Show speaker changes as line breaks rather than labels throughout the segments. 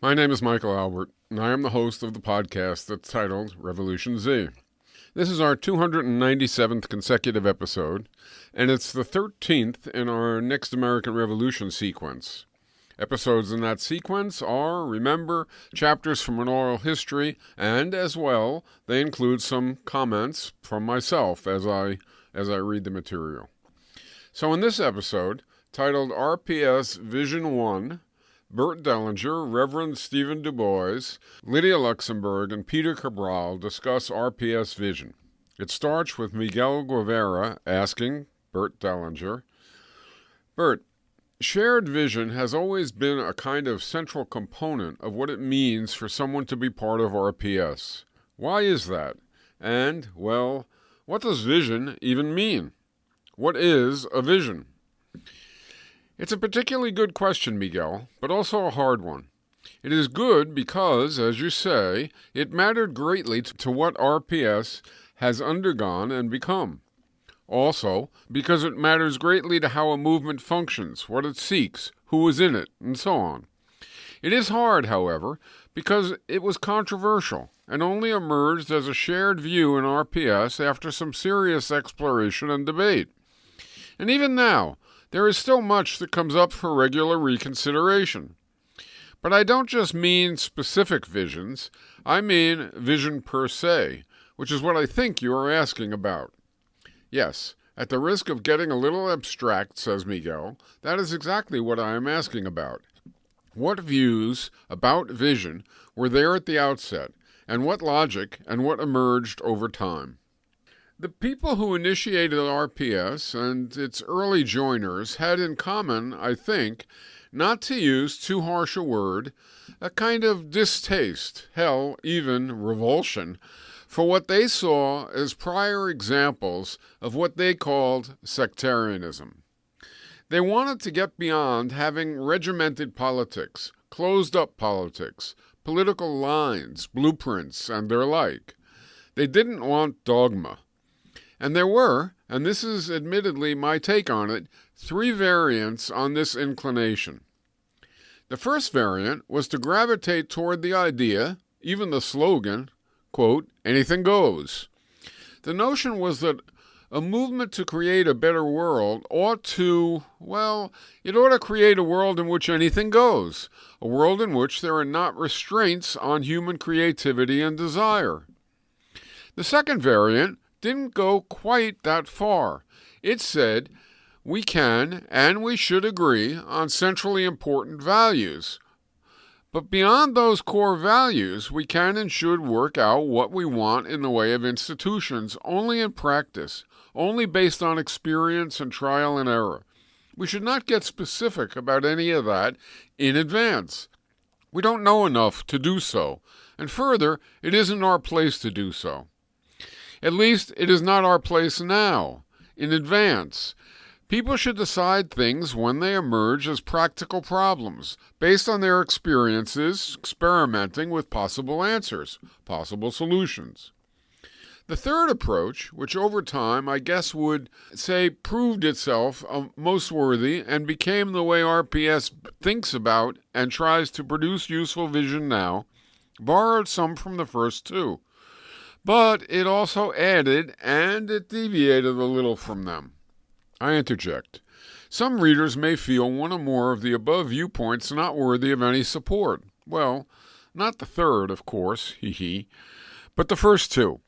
My name is Michael Albert, and I am the host of the podcast that's titled RevolutionZ. This is our 297th consecutive episode, and it's the 13th in our Next American Revolution sequence. Episodes in that sequence are, remember, chapters from an oral history, and as well, they include some comments from myself as I read the material. So in this episode, titled RPS Vision 1, Bert Dellinger, Reverend Stephen Du Bois, Lydia Luxemburg, and Peter Cabral discuss RPS vision. It starts with Miguel Guevara asking Bert Dellinger, Bert, shared vision has always been a kind of central component of what it means for someone to be part of RPS. Why is that? And, well, what does vision even mean? What is a vision? It's a particularly good question, Miguel, but also a hard one. It is good because, as you say, it mattered greatly to what RPS has undergone and become. Also, because it matters greatly to how a movement functions, what it seeks, who is in it, and so on. It is hard, however, because it was controversial and only emerged as a shared view in RPS after some serious exploration and debate. And even now, there is still much that comes up for regular reconsideration. But I don't just mean specific visions, I mean vision per se, which is what I think you are asking about. Yes, at the risk of getting a little abstract, says Miguel, that is exactly what I am asking about. What views about vision were there at the outset, and what logic and what emerged over time? The people who initiated RPS and its early joiners had in common, I think, not to use too harsh a word, a kind of distaste, hell, even revulsion, for what they saw as prior examples of what they called sectarianism. They wanted to get beyond having regimented politics, closed-up politics, political lines, blueprints, and their like. They didn't want dogma. And there were, and this is admittedly my take on it, three variants on this inclination. The first variant was to gravitate toward the idea, even the slogan, quote, anything goes. The notion was that a movement to create a better world ought to create a world in which anything goes, a world in which there are not restraints on human creativity and desire. The second variant didn't go quite that far. It said, we can and we should agree on centrally important values. But beyond those core values, we can and should work out what we want in the way of institutions only in practice, only based on experience and trial and error. We should not get specific about any of that in advance. We don't know enough to do so, and further, it isn't our place to do so. At least, it is not our place now, in advance. People should decide things when they emerge as practical problems, based on their experiences, experimenting with possible answers, possible solutions. The third approach, which over time I guess would say proved itself most worthy and became the way RPS thinks about and tries to produce useful vision now, borrowed some from the first two. But it also added and it deviated a little from them. I interject. Some readers may feel one or more of the above viewpoints not worthy of any support. Well, not the third, of course, but the first two.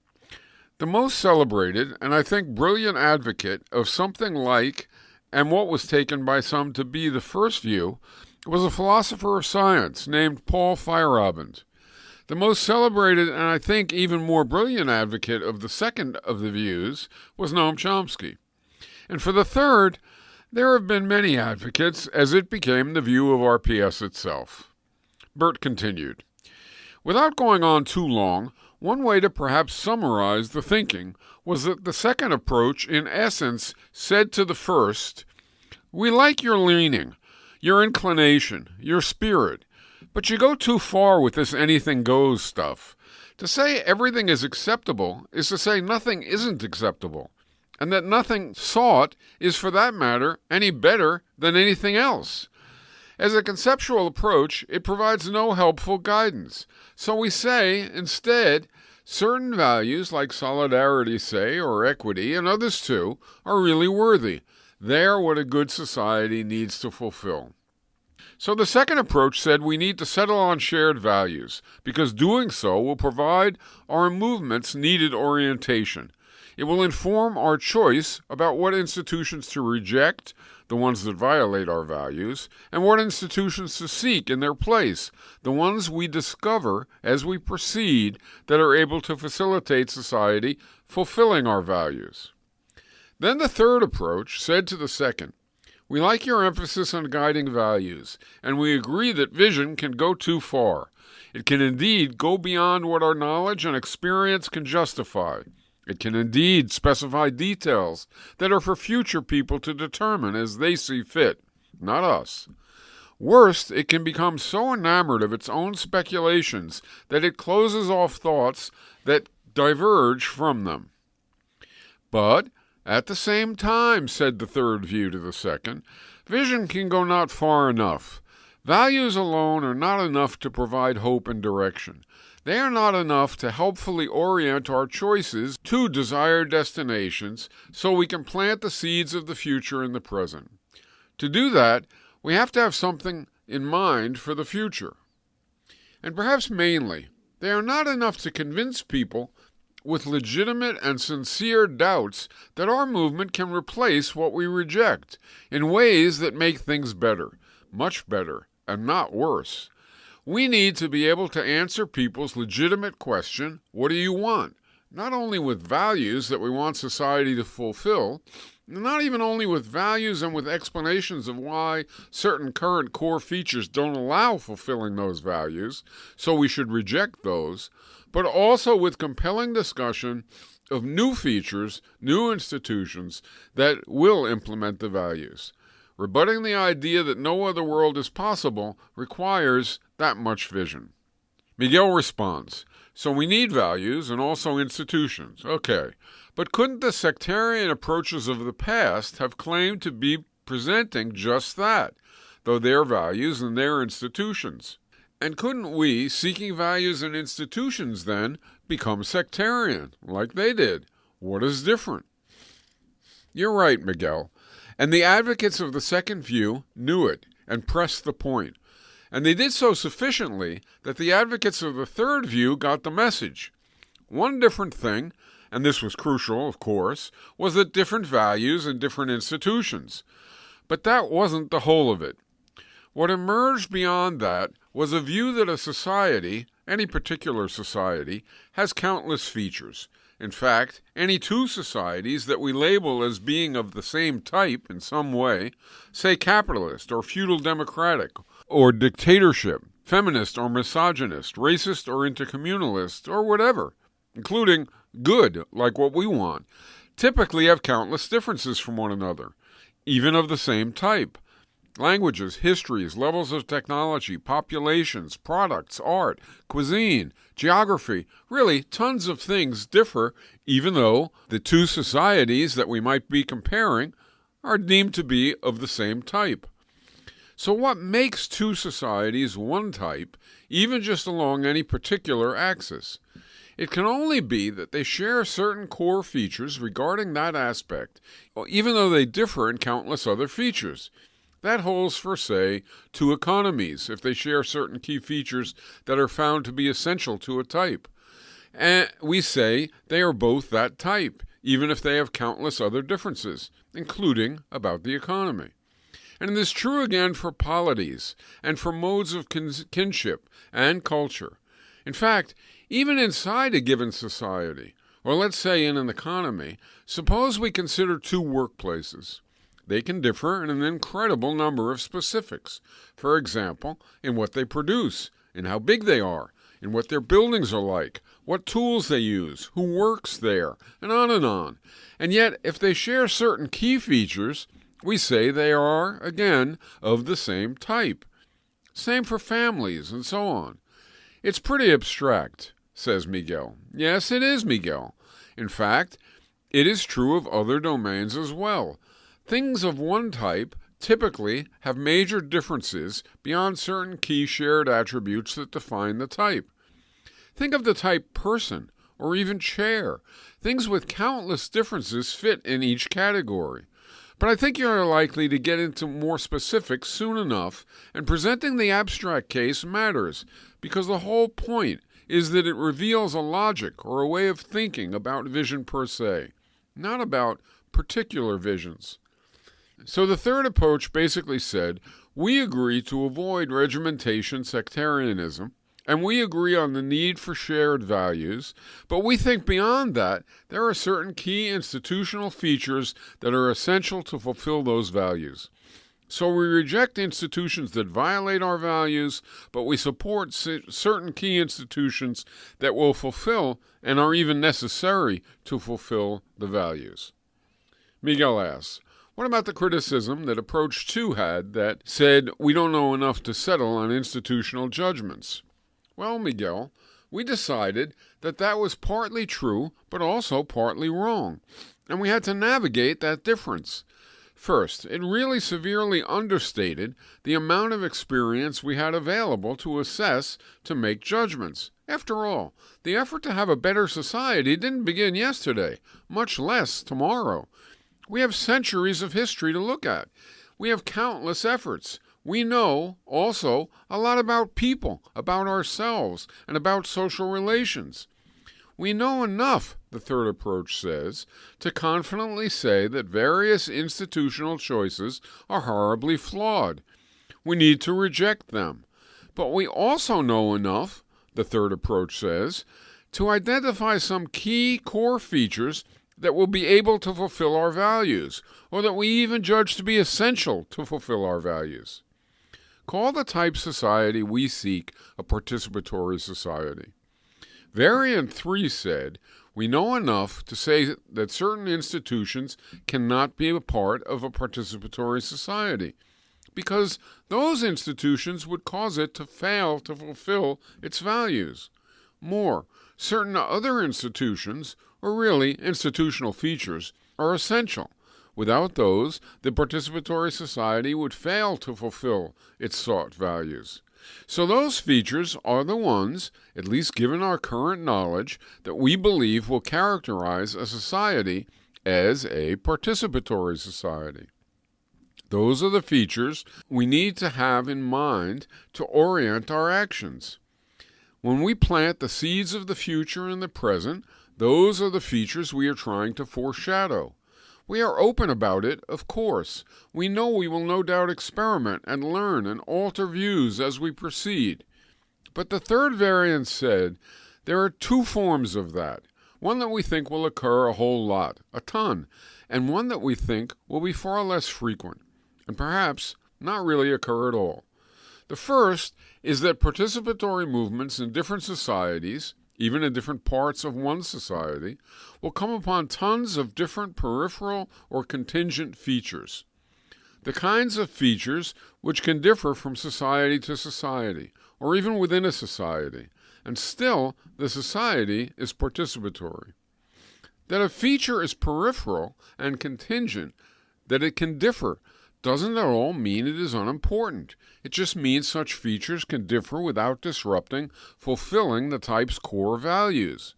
The most celebrated, and I think brilliant advocate of something like, and what was taken by some to be the first view, was a philosopher of science named Paul Feyerabend. The most celebrated and I think even more brilliant advocate of the second of the views was Noam Chomsky. And for the third, there have been many advocates as it became the view of RPS itself. Bert continued, without going on too long, one way to perhaps summarize the thinking was that the second approach in essence said to the first, we like your leaning, your inclination, your spirit, but you go too far with this anything goes stuff. To say everything is acceptable is to say nothing isn't acceptable, and that nothing sought is, for that matter, any better than anything else. As a conceptual approach, it provides no helpful guidance. So we say, instead, certain values like solidarity, say, or equity, and others too, are really worthy. They are what a good society needs to fulfill. So the second approach said we need to settle on shared values, because doing so will provide our movement's needed orientation. It will inform our choice about what institutions to reject, the ones that violate our values, and what institutions to seek in their place, the ones we discover as we proceed that are able to facilitate society fulfilling our values. Then the third approach said to the second, we like your emphasis on guiding values, and we agree that vision can go too far. It can indeed go beyond what our knowledge and experience can justify. It can indeed specify details that are for future people to determine as they see fit, not us. Worst, it can become so enamored of its own speculations that it closes off thoughts that diverge from them. But at the same time, said the third view to the second, vision can go not far enough. Values alone are not enough to provide hope and direction. They are not enough to helpfully orient our choices to desired destinations so we can plant the seeds of the future in the present. To do that, we have to have something in mind for the future. And perhaps mainly, they are not enough to convince people with legitimate and sincere doubts that our movement can replace what we reject in ways that make things better, much better, and not worse. We need to be able to answer people's legitimate question, what do you want? Not only with values that we want society to fulfill, not even only with values and with explanations of why certain current core features don't allow fulfilling those values, so we should reject those, but also with compelling discussion of new features, new institutions that will implement the values. Rebutting the idea that no other world is possible requires that much vision. Miguel responds, so we need values and also institutions. Okay, but couldn't the sectarian approaches of the past have claimed to be presenting just that, though their values and their institutions? And couldn't we, seeking values and institutions then, become sectarian, like they did? What is different? You're right, Miguel. And the advocates of the second view knew it and pressed the point. And they did so sufficiently that the advocates of the third view got the message. One different thing, and this was crucial, of course, was that different values and different institutions. But that wasn't the whole of it. What emerged beyond that was a view that a society, any particular society, has countless features. In fact, any two societies that we label as being of the same type in some way, say capitalist or feudal democratic, or dictatorship, feminist or misogynist, racist or intercommunalist, or whatever, including good, like what we want, typically have countless differences from one another, even of the same type. Languages, histories, levels of technology, populations, products, art, cuisine, geography, really tons of things differ, even though the two societies that we might be comparing are deemed to be of the same type. So what makes two societies one type, even just along any particular axis? It can only be that they share certain core features regarding that aspect, even though they differ in countless other features. That holds for, say, two economies, if they share certain key features that are found to be essential to a type. And we say they are both that type, even if they have countless other differences, including about the economy. And it is true again for polities and for modes of kinship and culture. In fact, even inside a given society, or let's say in an economy, suppose we consider two workplaces. They can differ in an incredible number of specifics. For example, in what they produce, in how big they are, in what their buildings are like, what tools they use, who works there, and on and on. And yet, if they share certain key features, we say they are, again, of the same type. Same for families, and so on. It's pretty abstract, says Miguel. Yes, it is, Miguel. In fact, it is true of other domains as well. Things of one type typically have major differences beyond certain key shared attributes that define the type. Think of the type person or even chair. Things with countless differences fit in each category. But I think you're likely to get into more specifics soon enough, and presenting the abstract case matters because the whole point is that it reveals a logic or a way of thinking about vision per se, not about particular visions. So the third approach basically said, we agree to avoid regimentation sectarianism, and we agree on the need for shared values, but we think beyond that, there are certain key institutional features that are essential to fulfill those values. So we reject institutions that violate our values, but we support certain key institutions that will fulfill and are even necessary to fulfill the values. Miguel asks, what about the criticism that approach 2 had that said we don't know enough to settle on institutional judgments? Well, Miguel, we decided that that was partly true, but also partly wrong, and we had to navigate that difference. First, it really severely understated the amount of experience we had available to assess to make judgments. After all, the effort to have a better society didn't begin yesterday, much less tomorrow. We have centuries of history to look at. We have countless efforts. We know, also, a lot about people, about ourselves, and about social relations. We know enough, the third approach says, to confidently say that various institutional choices are horribly flawed. We need to reject them. But we also know enough, the third approach says, to identify some key core features that will be able to fulfill our values, or that we even judge to be essential to fulfill our values. Call the type society we seek a participatory society. Variant 3 said, we know enough to say that certain institutions cannot be a part of a participatory society, because those institutions would cause it to fail to fulfill its values. More, certain other institutions, or really institutional features, are essential. Without those, the participatory society would fail to fulfill its sought values. So those features are the ones, at least given our current knowledge, that we believe will characterize a society as a participatory society. Those are the features we need to have in mind to orient our actions. When we plant the seeds of the future in the present, those are the features we are trying to foreshadow. We are open about it, of course. We know we will no doubt experiment and learn and alter views as we proceed. But the third variant said there are 2 forms of that. One that we think will occur a whole lot, a ton, and one that we think will be far less frequent, and perhaps not really occur at all. The first is that participatory movements in different societies, even in different parts of one society, will come upon tons of different peripheral or contingent features. The kinds of features which can differ from society to society, or even within a society, and still the society is participatory. That a feature is peripheral and contingent, that it can differ, doesn't at all mean it is unimportant. It just means such features can differ without disrupting fulfilling the type's core values.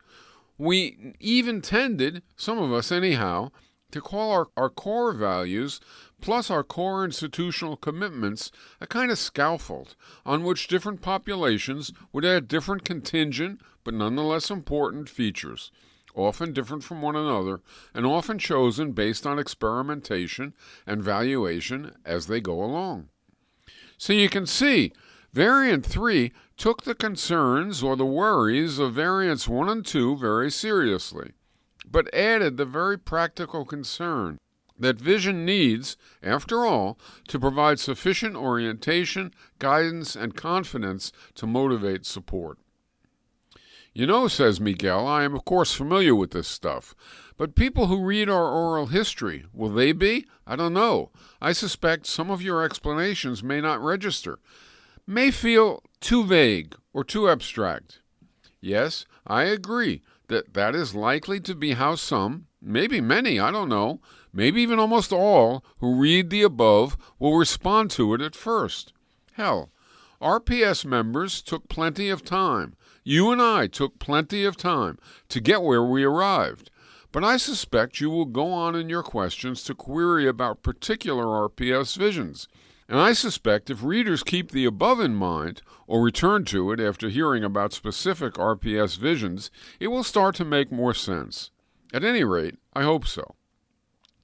We even tended, some of us anyhow, to call our core values plus our core institutional commitments a kind of scaffold on which different populations would add different contingent but nonetheless important features, often different from one another, and often chosen based on experimentation and valuation as they go along. So you can see, Variant 3 took the concerns or the worries of Variants 1 and 2 very seriously, but added the very practical concern that vision needs, after all, to provide sufficient orientation, guidance, and confidence to motivate support. You know, says Miguel, I am of course familiar with this stuff, but people who read our oral history, will they be? I don't know. I suspect some of your explanations may not register, may feel too vague or too abstract. Yes, I agree that is likely to be how some, maybe many, I don't know, maybe even almost all, who read the above will respond to it at first. Hell, RPS members took plenty of time. You and I took plenty of time to get where we arrived. But I suspect you will go on in your questions to query about particular RPS visions. And I suspect if readers keep the above in mind, or return to it after hearing about specific RPS visions, it will start to make more sense. At any rate, I hope so.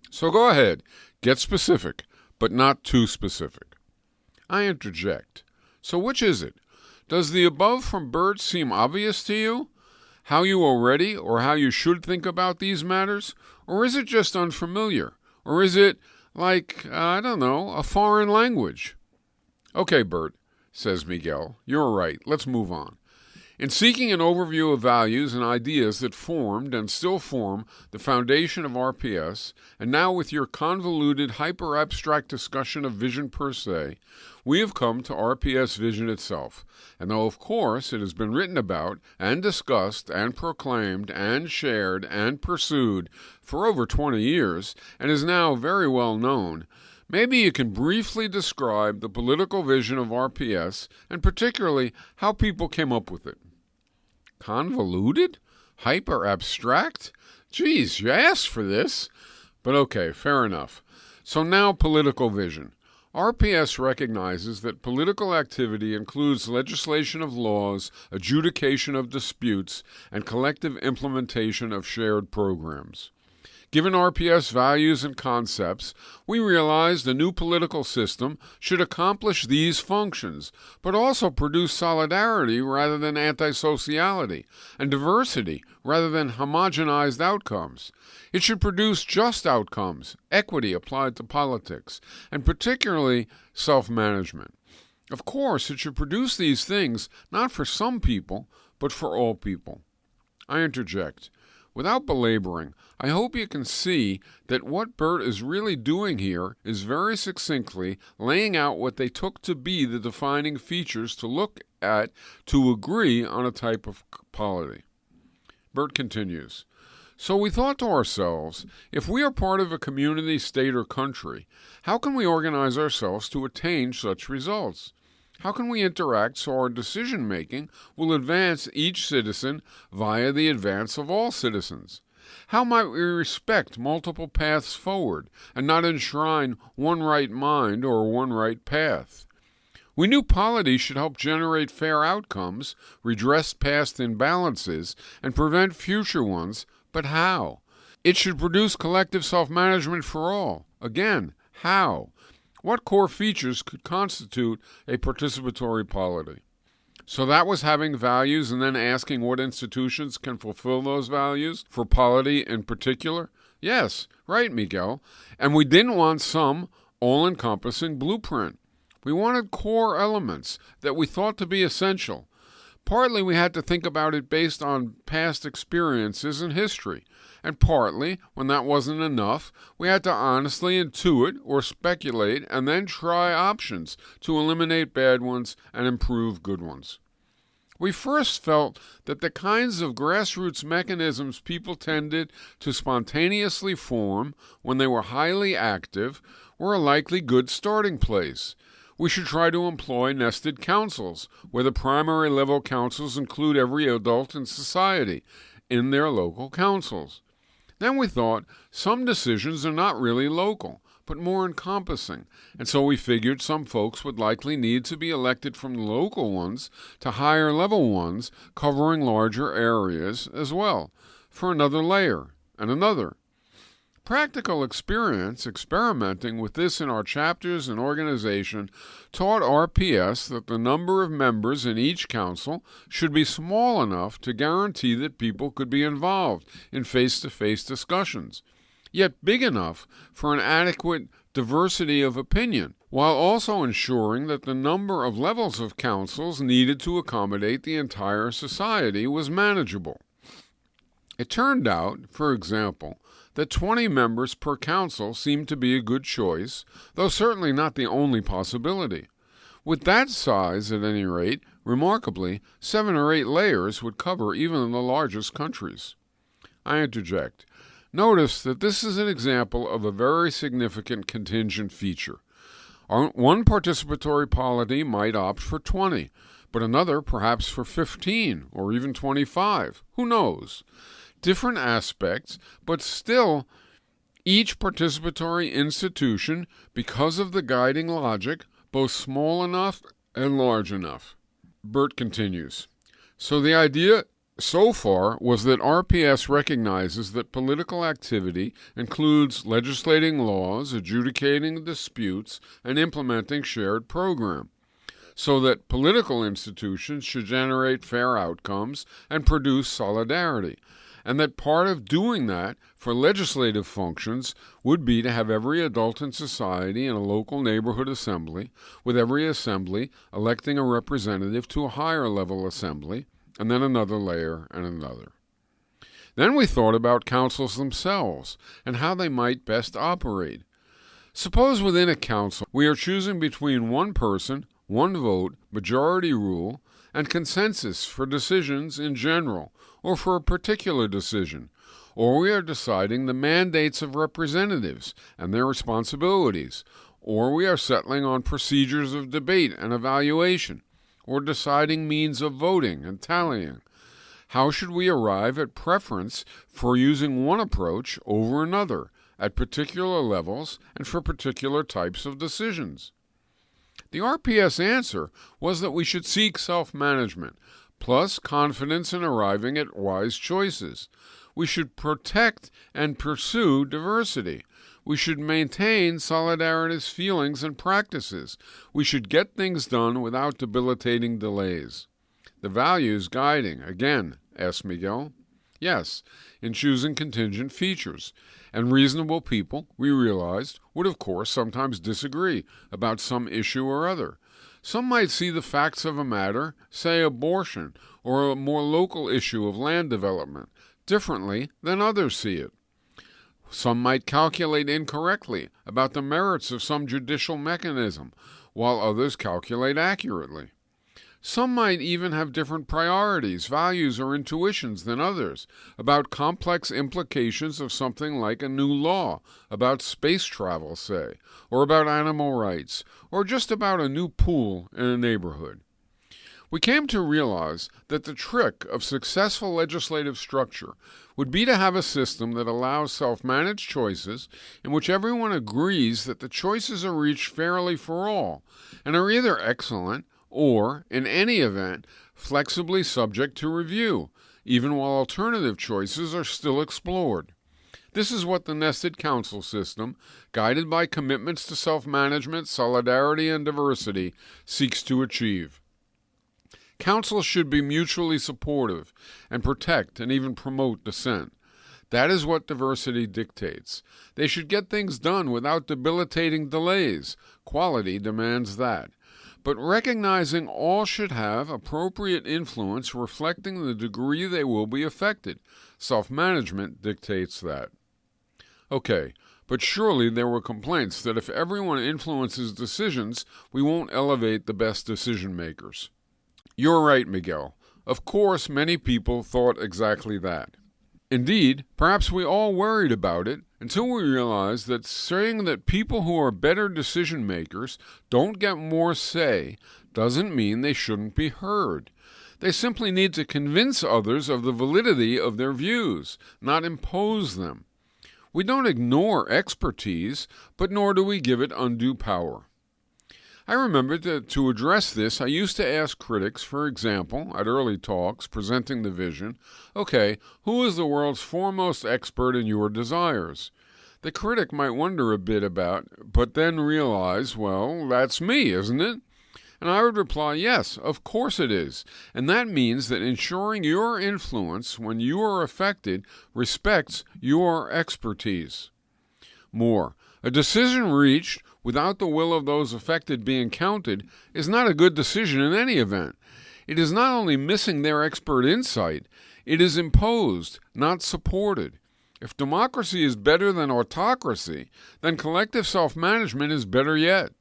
So go ahead, get specific, but not too specific. I interject. So which is it? Does the above from Bert seem obvious to you? How you already or how you should think about these matters? Or is it just unfamiliar? Or is it, like, a foreign language? Okay, Bert, says Miguel, you're right. Let's move on. In seeking an overview of values and ideas that formed and still form the foundation of RPS, and now with your convoluted, hyper-abstract discussion of vision per se, we have come to RPS vision itself. And though, of course, it has been written about and discussed and proclaimed and shared and pursued for over 20 years and is now very well known, maybe you can briefly describe the political vision of RPS and particularly how people came up with it. Convoluted? Hyper-abstract? Geez, you asked for this. But okay, fair enough. So now political vision. RPS recognizes that political activity includes legislation of laws, adjudication of disputes, and collective implementation of shared programs. Given RPS values and concepts, we realized a new political system should accomplish these functions, but also produce solidarity rather than antisociality, and diversity rather than homogenized outcomes. It should produce just outcomes, equity applied to politics, and particularly self-management. Of course, it should produce these things not for some people, but for all people. I interject. Without belaboring, I hope you can see that what Bert is really doing here is very succinctly laying out what they took to be the defining features to look at to agree on a type of polity. Bert continues, so we thought to ourselves, if we are part of a community, state, or country, how can we organize ourselves to attain such results? How can we interact so our decision-making will advance each citizen via the advance of all citizens? How might we respect multiple paths forward and not enshrine one right mind or one right path? We knew polity should help generate fair outcomes, redress past imbalances, and prevent future ones, but how? It should produce collective self-management for all. Again, how? What core features could constitute a participatory polity? So that was having values and then asking what institutions can fulfill those values, for polity in particular? Yes, right, Miguel. And we didn't want some all-encompassing blueprint. We wanted core elements that we thought to be essential. Partly we had to think about it based on past experiences and history. And partly, when that wasn't enough, we had to honestly intuit or speculate and then try options to eliminate bad ones and improve good ones. We first felt that the kinds of grassroots mechanisms people tended to spontaneously form when they were highly active were a likely good starting place. We should try to employ nested councils, where the primary level councils include every adult in society in their local councils. Then we thought some decisions are not really local, but more encompassing, and so we figured some folks would likely need to be elected from the local ones to higher level ones covering larger areas as well, for another layer and another. Practical experience experimenting with this in our chapters and organization taught RPS that the number of members in each council should be small enough to guarantee that people could be involved in face-to-face discussions, yet big enough for an adequate diversity of opinion, while also ensuring that the number of levels of councils needed to accommodate the entire society was manageable. It turned out, for example, that 20 members per council seemed to be a good choice, though certainly not the only possibility. With that size, at any rate, remarkably, 7 or 8 layers would cover even the largest countries. I interject. Notice that this is an example of a very significant contingent feature. One participatory polity might opt for 20, but another perhaps for 15 or even 25. Who knows? Different aspects, but still each participatory institution, because of the guiding logic, both small enough and large enough. Bert continues. So the idea so far was that RPS recognizes that political activity includes legislating laws, adjudicating disputes, and implementing shared program, so that political institutions should generate fair outcomes and produce solidarity, and that part of doing that for legislative functions would be to have every adult in society in a local neighborhood assembly, with every assembly electing a representative to a higher level assembly, and then another layer and another. Then we thought about councils themselves and how they might best operate. Suppose within a council we are choosing between one person, one vote, majority rule, and consensus for decisions in general, or for a particular decision, or we are deciding the mandates of representatives and their responsibilities, or we are settling on procedures of debate and evaluation, or deciding means of voting and tallying. How should we arrive at preference for using one approach over another at particular levels and for particular types of decisions? The RPS answer was that we should seek self-management, plus confidence in arriving at wise choices. We should protect and pursue diversity. We should maintain solidarity's feelings and practices. We should get things done without debilitating delays. The values guiding, again, asked Miguel. Yes, in choosing contingent features. And reasonable people, we realized, would of course sometimes disagree about some issue or other. Some might see the facts of a matter, say abortion, or a more local issue of land development, differently than others see it. Some might calculate incorrectly about the merits of some judicial mechanism, while others calculate accurately. Some might even have different priorities, values, or intuitions than others about complex implications of something like a new law, about space travel, say, or about animal rights, or just about a new pool in a neighborhood. We came to realize that the trick of successful legislative structure would be to have a system that allows self-managed choices in which everyone agrees that the choices are reached fairly for all and are either excellent or, in any event, flexibly subject to review, even while alternative choices are still explored. This is what the nested council system, guided by commitments to self-management, solidarity, and diversity, seeks to achieve. Councils should be mutually supportive and protect and even promote dissent. That is what diversity dictates. They should get things done without debilitating delays. Quality demands that. But recognizing all should have appropriate influence reflecting the degree they will be affected. Self-management dictates that. Okay, but surely there were complaints that if everyone influences decisions, we won't elevate the best decision makers. You're right, Miguel. Of course, many people thought exactly that. Indeed, perhaps we all worried about it until we realized that saying that people who are better decision makers don't get more say doesn't mean they shouldn't be heard. They simply need to convince others of the validity of their views, not impose them. We don't ignore expertise, but nor do we give it undue power. I remember that to address this, I used to ask critics, for example, at early talks presenting the vision, okay, who is the world's foremost expert in your desires? The critic might wonder a bit about, but then realize, well, that's me, isn't it? And I would reply, yes, of course it is. And that means that ensuring your influence when you are affected respects your expertise. More, a decision reached without the will of those affected being counted is not a good decision in any event. It is not only missing their expert insight, it is imposed, not supported. If democracy is better than autocracy, then collective self-management is better yet.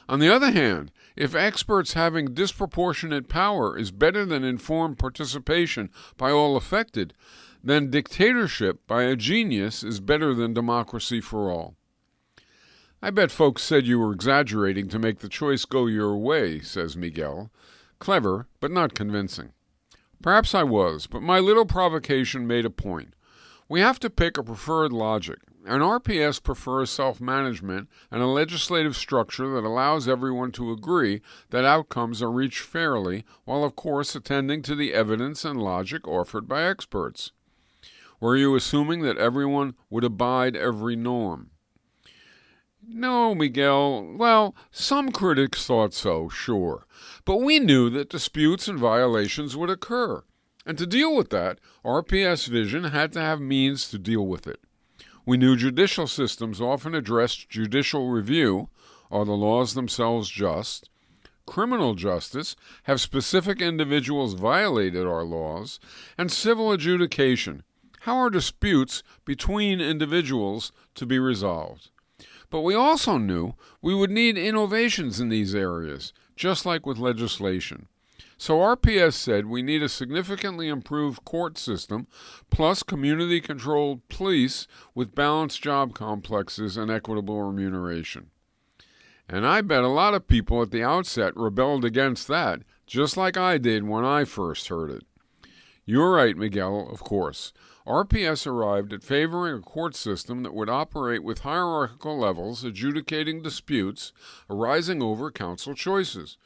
On the other hand, if experts having disproportionate power is better than informed participation by all affected, then dictatorship by a genius is better than democracy for all. I bet folks said you were exaggerating to make the choice go your way, says Miguel. Clever, but not convincing. Perhaps I was, but my little provocation made a point. We have to pick a preferred logic, and RPS prefers self-management and a legislative structure that allows everyone to agree that outcomes are reached fairly, while of course attending to the evidence and logic offered by experts. Were you assuming that everyone would abide every norm? No, Miguel. Well, some critics thought so, sure. But we knew that disputes and violations would occur. And to deal with that, RPS vision had to have means to deal with it. We knew judicial systems often addressed judicial review. Are the laws themselves just? Criminal justice, have specific individuals violated our laws? And civil adjudication, how are disputes between individuals to be resolved? But we also knew we would need innovations in these areas, just like with legislation. So RPS said we need a significantly improved court system, plus community-controlled police with balanced job complexes and equitable remuneration. And I bet a lot of people at the outset rebelled against that, just like I did when I first heard it. You're right, Miguel, of course. RPS arrived at favoring a court system that would operate with hierarchical levels adjudicating disputes arising over counsel choices.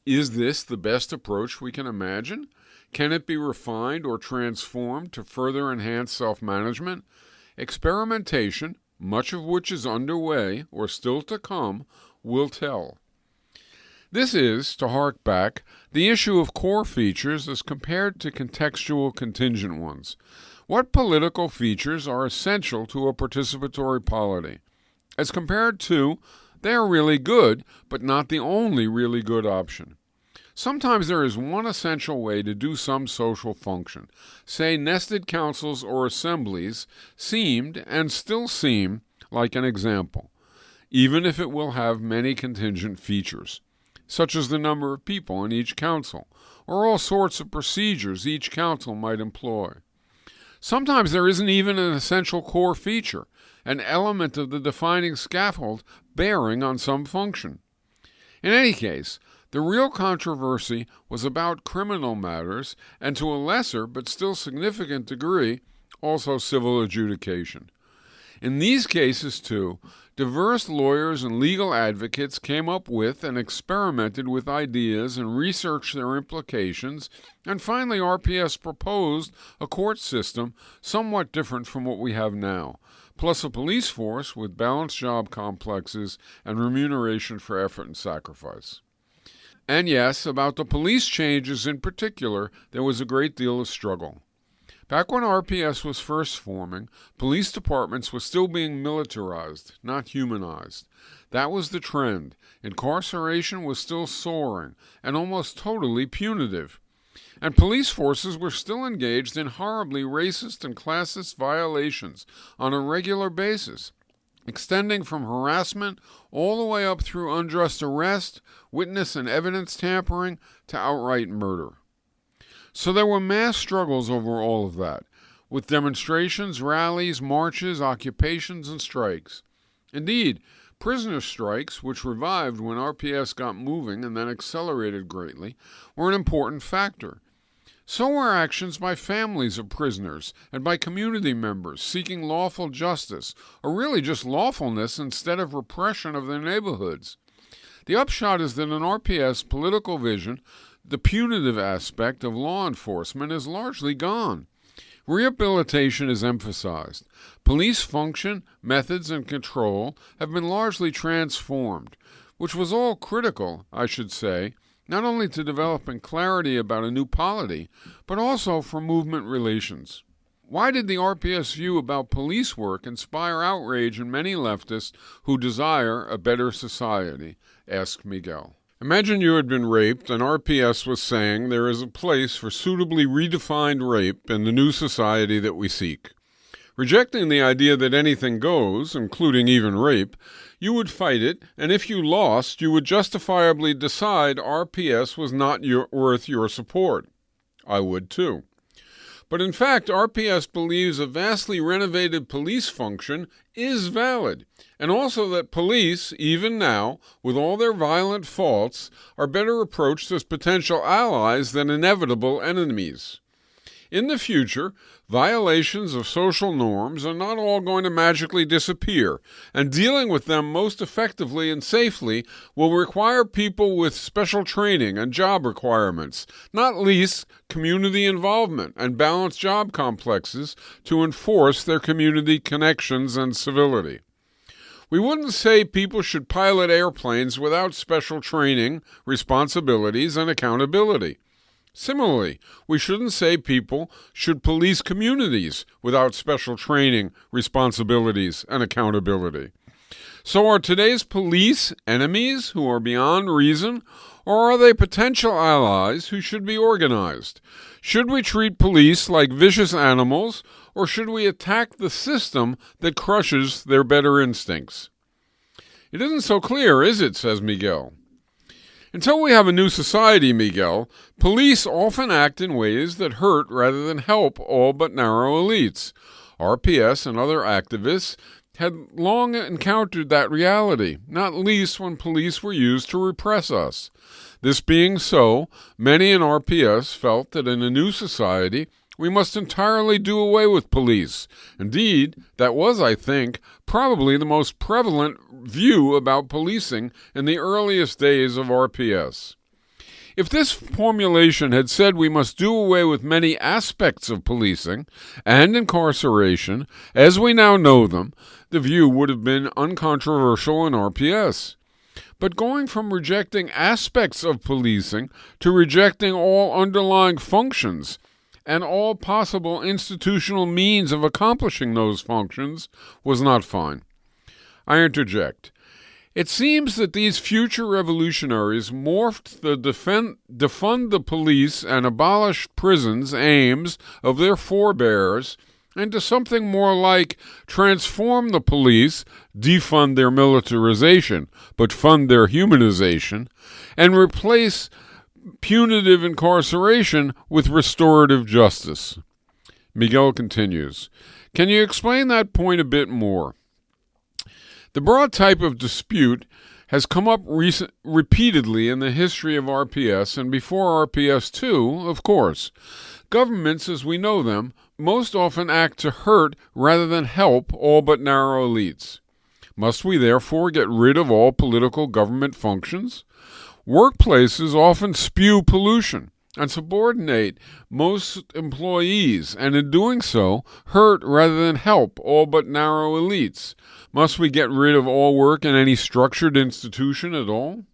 Is this the best approach we can imagine? Can it be refined or transformed to further enhance self-management? Experimentation, much of which is underway or still to come, will tell. This is, to hark back, the issue of core features as compared to contextual contingent ones. What political features are essential to a participatory polity? As compared to, they are really good, but not the only really good option. Sometimes there is one essential way to do some social function. Say nested councils or assemblies seemed and still seem like an example, even if it will have many contingent features, such as the number of people in each council, or all sorts of procedures each council might employ. Sometimes there isn't even an essential core feature, an element of the defining scaffold bearing on some function. In any case, the real controversy was about criminal matters, and to a lesser but still significant degree, also civil adjudication. In these cases, too, diverse lawyers and legal advocates came up with and experimented with ideas and researched their implications, and finally RPS proposed a court system somewhat different from what we have now, plus a police force with balanced job complexes and remuneration for effort and sacrifice. And yes, about the police changes in particular, there was a great deal of struggle. Back when RPS was first forming, police departments were still being militarized, not humanized. That was the trend. Incarceration was still soaring and almost totally punitive. And police forces were still engaged in horribly racist and classist violations on a regular basis, extending from harassment all the way up through unjust arrest, witness and evidence tampering, to outright murder. So there were mass struggles over all of that, with demonstrations, rallies, marches, occupations, and strikes. Indeed, prisoner strikes, which revived when RPS got moving and then accelerated greatly, were an important factor. So were actions by families of prisoners and by community members seeking lawful justice, or really just lawfulness instead of repression of their neighborhoods. The upshot is that in RPS political vision, the punitive aspect of law enforcement is largely gone. Rehabilitation is emphasized. Police function, methods, and control have been largely transformed, which was all critical, I should say, not only to developing clarity about a new polity, but also for movement relations. Why did the RPS view about police work inspire outrage in many leftists who desire a better society? Asked Miguel. Imagine you had been raped and RPS was saying there is a place for suitably redefined rape in the new society that we seek. Rejecting the idea that anything goes, including even rape, you would fight it, and if you lost, you would justifiably decide RPS was not worth your support. I would too. But in fact, RPS believes a vastly renovated police function is valid, and also that police, even now, with all their violent faults, are better approached as potential allies than inevitable enemies. In the future, violations of social norms are not all going to magically disappear, and dealing with them most effectively and safely will require people with special training and job requirements, not least community involvement and balanced job complexes to enforce their community connections and civility. We wouldn't say people should pilot airplanes without special training, responsibilities, and accountability. Similarly, we shouldn't say people should police communities without special training, responsibilities, and accountability. So are today's police enemies who are beyond reason, or are they potential allies who should be organized? Should we treat police like vicious animals, or should we attack the system that crushes their better instincts? It isn't so clear, is it, says Miguel. Until we have a new society, Miguel, police often act in ways that hurt rather than help all but narrow elites. RPS and other activists had long encountered that reality, not least when police were used to repress us. This being so, many in RPS felt that in a new society, we must entirely do away with police. Indeed, that was, I think, probably the most prevalent view about policing in the earliest days of RPS. If this formulation had said we must do away with many aspects of policing and incarceration, as we now know them, the view would have been uncontroversial in RPS. But going from rejecting aspects of policing to rejecting all underlying functions and all possible institutional means of accomplishing those functions was not fine. I interject. It seems that these future revolutionaries morphed the defund the police and abolish prisons aims of their forebears into something more like transform the police, defund their militarization, but fund their humanization, and replace punitive incarceration with restorative justice. Miguel continues, can you explain that point a bit more? The broad type of dispute has come up repeatedly in the history of RPS and before RPS too, of course. Governments, as we know them, most often act to hurt rather than help all but narrow elites. Must we therefore get rid of all political government functions? Workplaces often spew pollution and subordinate most employees, and in doing so, hurt rather than help all but narrow elites. Must we get rid of all work in any structured institution at all?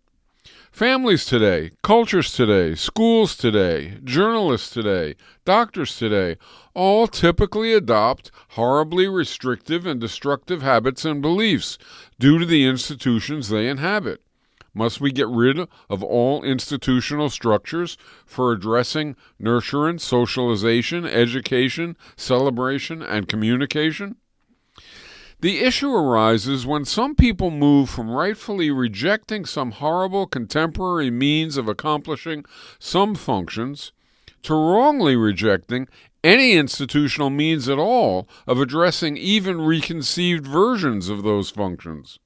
Families today, cultures today, schools today, journalists today, doctors today, all typically adopt horribly restrictive and destructive habits and beliefs due to the institutions they inhabit. Must we get rid of all institutional structures for addressing nurturance, socialization, education, celebration, and communication? The issue arises when some people move from rightfully rejecting some horrible contemporary means of accomplishing some functions to wrongly rejecting any institutional means at all of addressing even reconceived versions of those functions.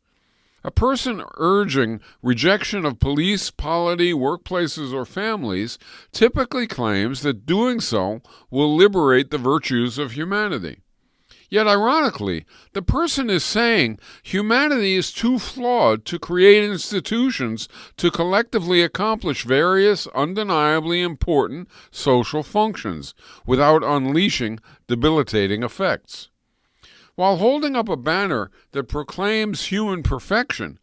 A person urging rejection of police, polity, workplaces, or families typically claims that doing so will liberate the virtues of humanity. Yet, ironically, the person is saying humanity is too flawed to create institutions to collectively accomplish various undeniably important social functions without unleashing debilitating effects. While holding up a banner that proclaims human perfection,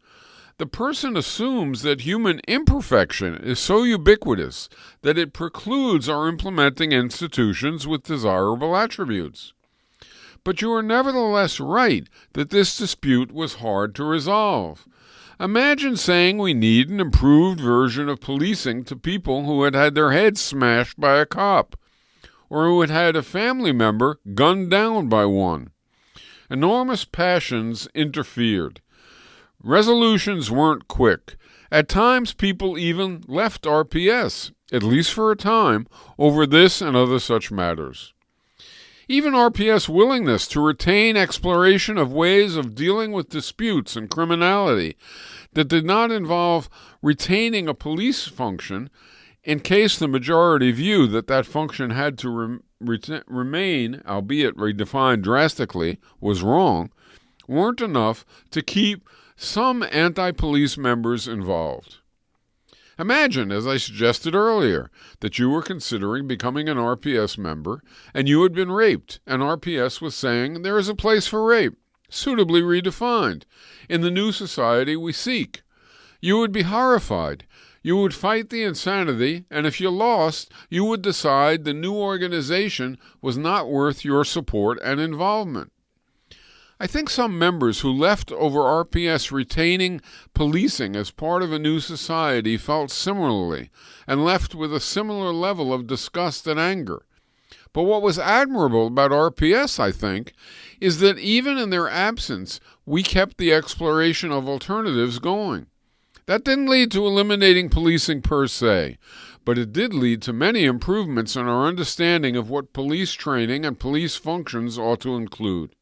the person assumes that human imperfection is so ubiquitous that it precludes our implementing institutions with desirable attributes. But you are nevertheless right that this dispute was hard to resolve. Imagine saying we need an improved version of policing to people who had had their heads smashed by a cop, or who had had a family member gunned down by one. Enormous passions interfered. Resolutions weren't quick. At times, people even left RPS, at least for a time, over this and other such matters. Even RPS' willingness to retain exploration of ways of dealing with disputes and criminality that did not involve retaining a police function in case the majority view that that function had to remain, albeit redefined drastically, was wrong, weren't enough to keep some anti-police members involved. Imagine, as I suggested earlier, that you were considering becoming an RPS member and you had been raped, and RPS was saying there is a place for rape, suitably redefined, in the new society we seek. You would be horrified. You would fight the insanity, and if you lost, you would decide the new organization was not worth your support and involvement. I think some members who left over RPS retaining policing as part of a new society felt similarly and left with a similar level of disgust and anger. But what was admirable about RPS, I think, is that even in their absence, we kept the exploration of alternatives going. That didn't lead to eliminating policing per se, but it did lead to many improvements in our understanding of what police training and police functions ought to include.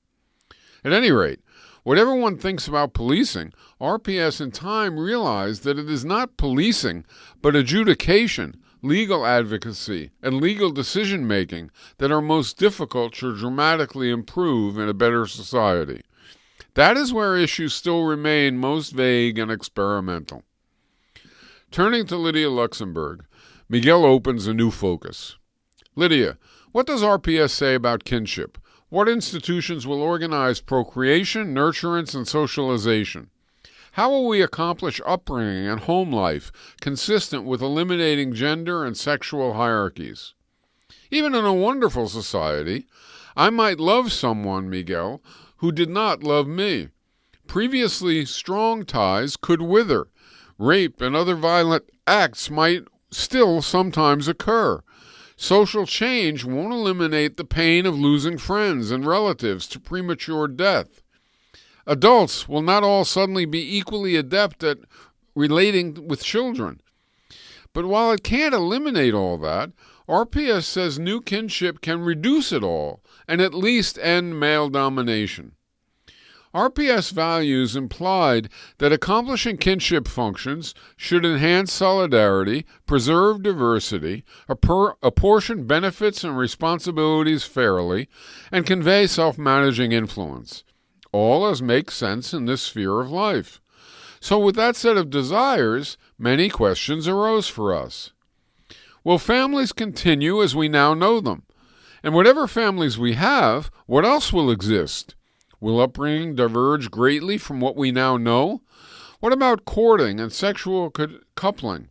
At any rate, whatever one thinks about policing, RPS in time realized that it is not policing, but adjudication, legal advocacy, and legal decision-making that are most difficult to dramatically improve in a better society. That is where issues still remain most vague and experimental. Turning to Lydia Luxemburg, Miguel opens a new focus. Lydia, what does RPS say about kinship? What institutions will organize procreation, nurturance, and socialization? How will we accomplish upbringing and home life consistent with eliminating gender and sexual hierarchies? Even in a wonderful society, I might love someone, Miguel, who did not love me. Previously strong ties could wither. Rape and other violent acts might still sometimes occur. Social change won't eliminate the pain of losing friends and relatives to premature death. Adults will not all suddenly be equally adept at relating with children. But while it can't eliminate all that, RPS says new kinship can reduce it all and at least end male domination. RPS values implied that accomplishing kinship functions should enhance solidarity, preserve diversity, apportion benefits and responsibilities fairly, and convey self-managing influence, all as makes sense in this sphere of life. So with that set of desires, many questions arose for us. Will families continue as we now know them? And whatever families we have, what else will exist? Will upbringing diverge greatly from what we now know? What about courting and sexual coupling?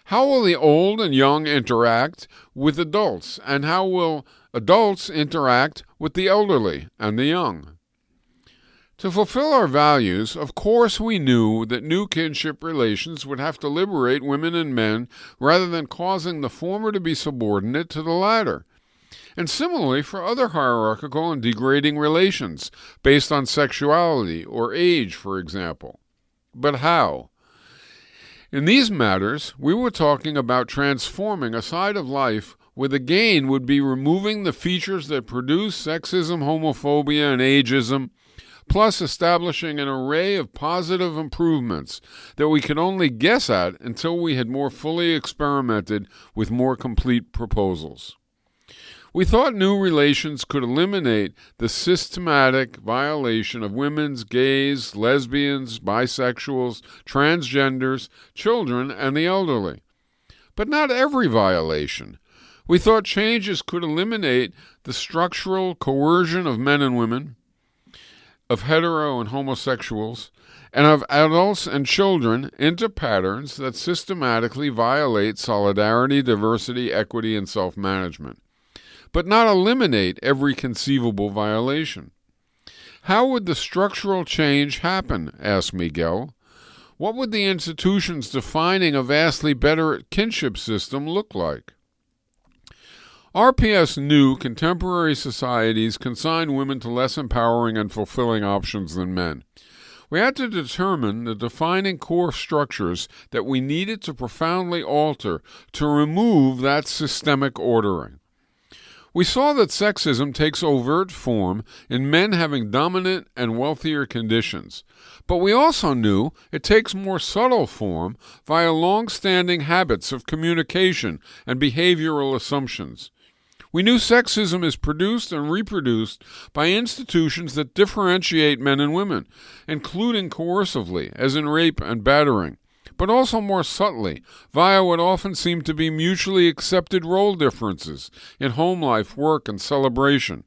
How will the old and young interact with adults? And how will adults interact with the elderly and the young? To fulfill our values, of course we knew that new kinship relations would have to liberate women and men rather than causing the former to be subordinate to the latter. And similarly for other hierarchical and degrading relations based on sexuality or age, for example. But how? In these matters, we were talking about transforming a side of life where the gain would be removing the features that produce sexism, homophobia, and ageism, plus establishing an array of positive improvements that we could only guess at until we had more fully experimented with more complete proposals. We thought new relations could eliminate the systematic violation of women's, gays, lesbians, bisexuals, transgenders, children, and the elderly. But not every violation. We thought changes could eliminate the structural coercion of men and women, of hetero and homosexuals, and of adults and children into patterns that systematically violate solidarity, diversity, equity, and self-management, but not eliminate every conceivable violation. How would the structural change happen? Asked Miguel. What would the institutions defining a vastly better kinship system look like? RPS knew contemporary societies consign women to less empowering and fulfilling options than men. We had to determine the defining core structures that we needed to profoundly alter to remove that systemic ordering. We saw that sexism takes overt form in men having dominant and wealthier conditions, but we also knew it takes more subtle form via long-standing habits of communication and behavioral assumptions. We knew sexism is produced and reproduced by institutions that differentiate men and women, including coercively, as in rape and battering, but also more subtly, via what often seem to be mutually accepted role differences in home life, work, and celebration.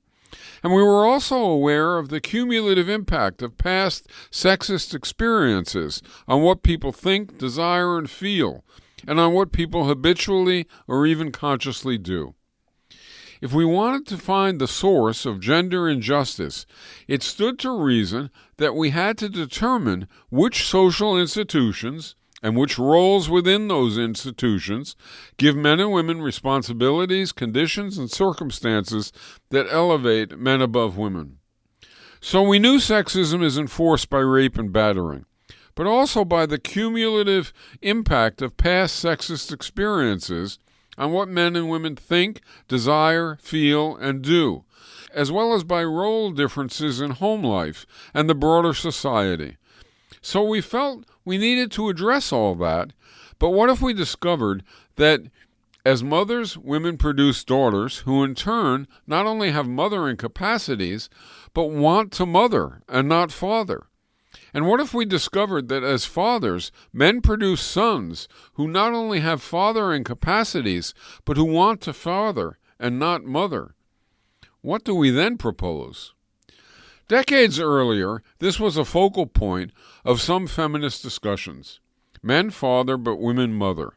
And we were also aware of the cumulative impact of past sexist experiences on what people think, desire, and feel, and on what people habitually or even consciously do. If we wanted to find the source of gender injustice, it stood to reason that we had to determine which social institutions and which roles within those institutions give men and women responsibilities, conditions, and circumstances that elevate men above women. So we knew sexism is enforced by rape and battering, but also by the cumulative impact of past sexist experiences on what men and women think, desire, feel, and do, as well as by role differences in home life and the broader society. So we felt we needed to address all that, but what if we discovered that as mothers, women produce daughters who in turn not only have mothering capacities, but want to mother and not father? And what if we discovered that as fathers, men produce sons who not only have fathering capacities, but who want to father and not mother? What do we then propose? Decades earlier, this was a focal point of some feminist discussions. Men father, but women mother.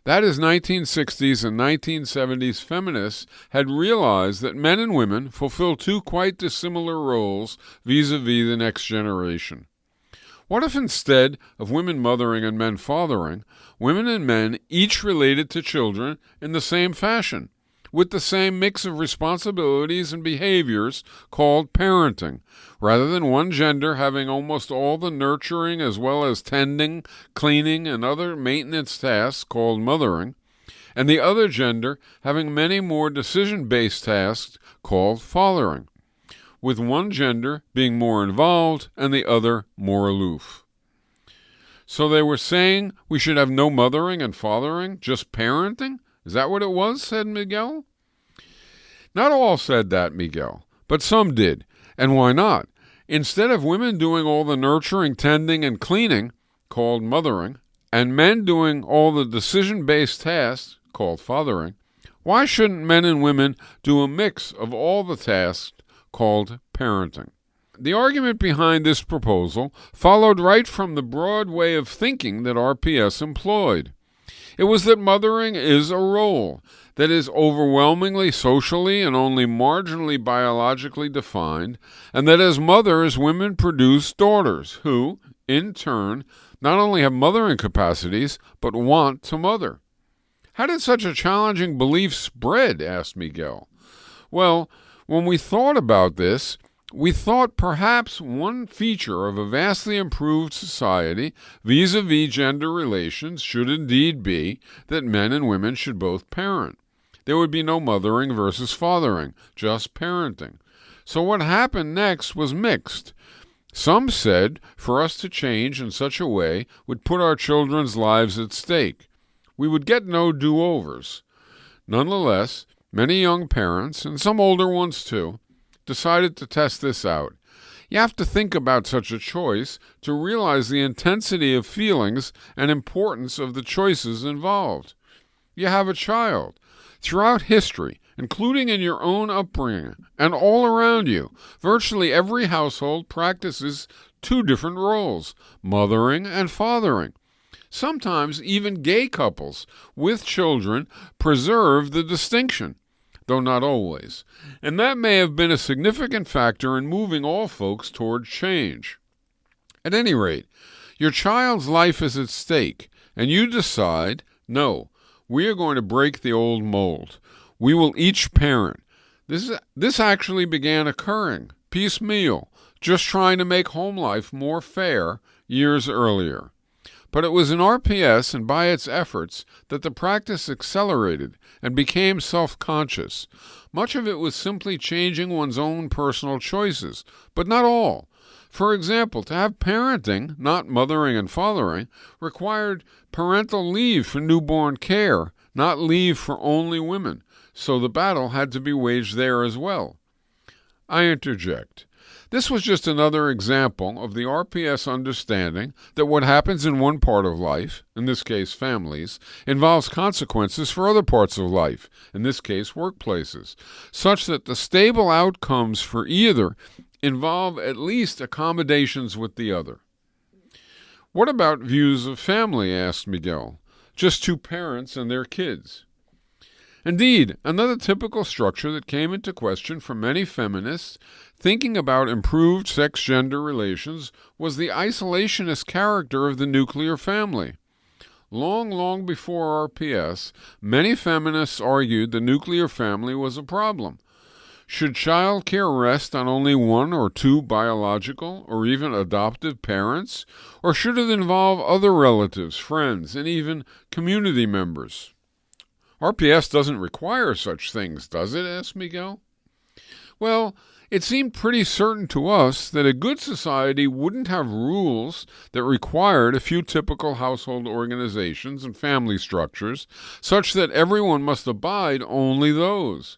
That is, 1960s and 1970s feminists had realized that men and women fulfill two quite dissimilar roles vis-a-vis the next generation. What if instead of women mothering and men fathering, women and men each related to children in the same fashion, with the same mix of responsibilities and behaviors called parenting, rather than one gender having almost all the nurturing as well as tending, cleaning, and other maintenance tasks called mothering, and the other gender having many more decision-based tasks called fathering, with one gender being more involved and the other more aloof. So they were saying we should have no mothering and fathering, just parenting? Is that what it was, said Miguel? Not all said that, Miguel, but some did. And why not? Instead of women doing all the nurturing, tending, and cleaning, called mothering, and men doing all the decision-based tasks, called fathering, why shouldn't men and women do a mix of all the tasks called parenting? The argument behind this proposal followed right from the broad way of thinking that RPS employed. It was that mothering is a role that is overwhelmingly socially and only marginally biologically defined, and that as mothers, women produce daughters who, in turn, not only have mothering capacities, but want to mother. How did such a challenging belief spread? Asked Miguel. Well, when we thought about this, we thought perhaps one feature of a vastly improved society vis-a-vis gender relations should indeed be that men and women should both parent. There would be no mothering versus fathering, just parenting. So what happened next was mixed. Some said for us to change in such a way would put our children's lives at stake. We would get no do-overs. Nonetheless, many young parents, and some older ones too, decided to test this out. You have to think about such a choice to realize the intensity of feelings and importance of the choices involved. You have a child. Throughout history, including in your own upbringing and all around you, virtually every household practices two different roles, mothering and fathering. Sometimes even gay couples with children preserve the distinction, though not always, and that may have been a significant factor in moving all folks toward change. At any rate, your child's life is at stake, and you decide, no, we are going to break the old mold. We will each parent. This actually began occurring, piecemeal, just trying to make home life more fair years earlier. But it was in RPS and by its efforts that the practice accelerated and became self-conscious. Much of it was simply changing one's own personal choices, but not all. For example, to have parenting, not mothering and fathering, required parental leave for newborn care, not leave for only women, so the battle had to be waged there as well. I interject. This was just another example of the RPS understanding that what happens in one part of life, in this case families, involves consequences for other parts of life, in this case workplaces, such that the stable outcomes for either involve at least accommodations with the other. What about views of family, asked Miguel. Just two parents and their kids. Indeed, another typical structure that came into question for many feminists thinking about improved sex-gender relations was the isolationist character of the nuclear family. Long before RPS, many feminists argued the nuclear family was a problem. Should child care rest on only one or two biological or even adoptive parents, or should it involve other relatives, friends, and even community members? RPS doesn't require such things, does it? Asked Miguel. Well, it seemed pretty certain to us that a good society wouldn't have rules that required a few typical household organizations and family structures, such that everyone must abide only those.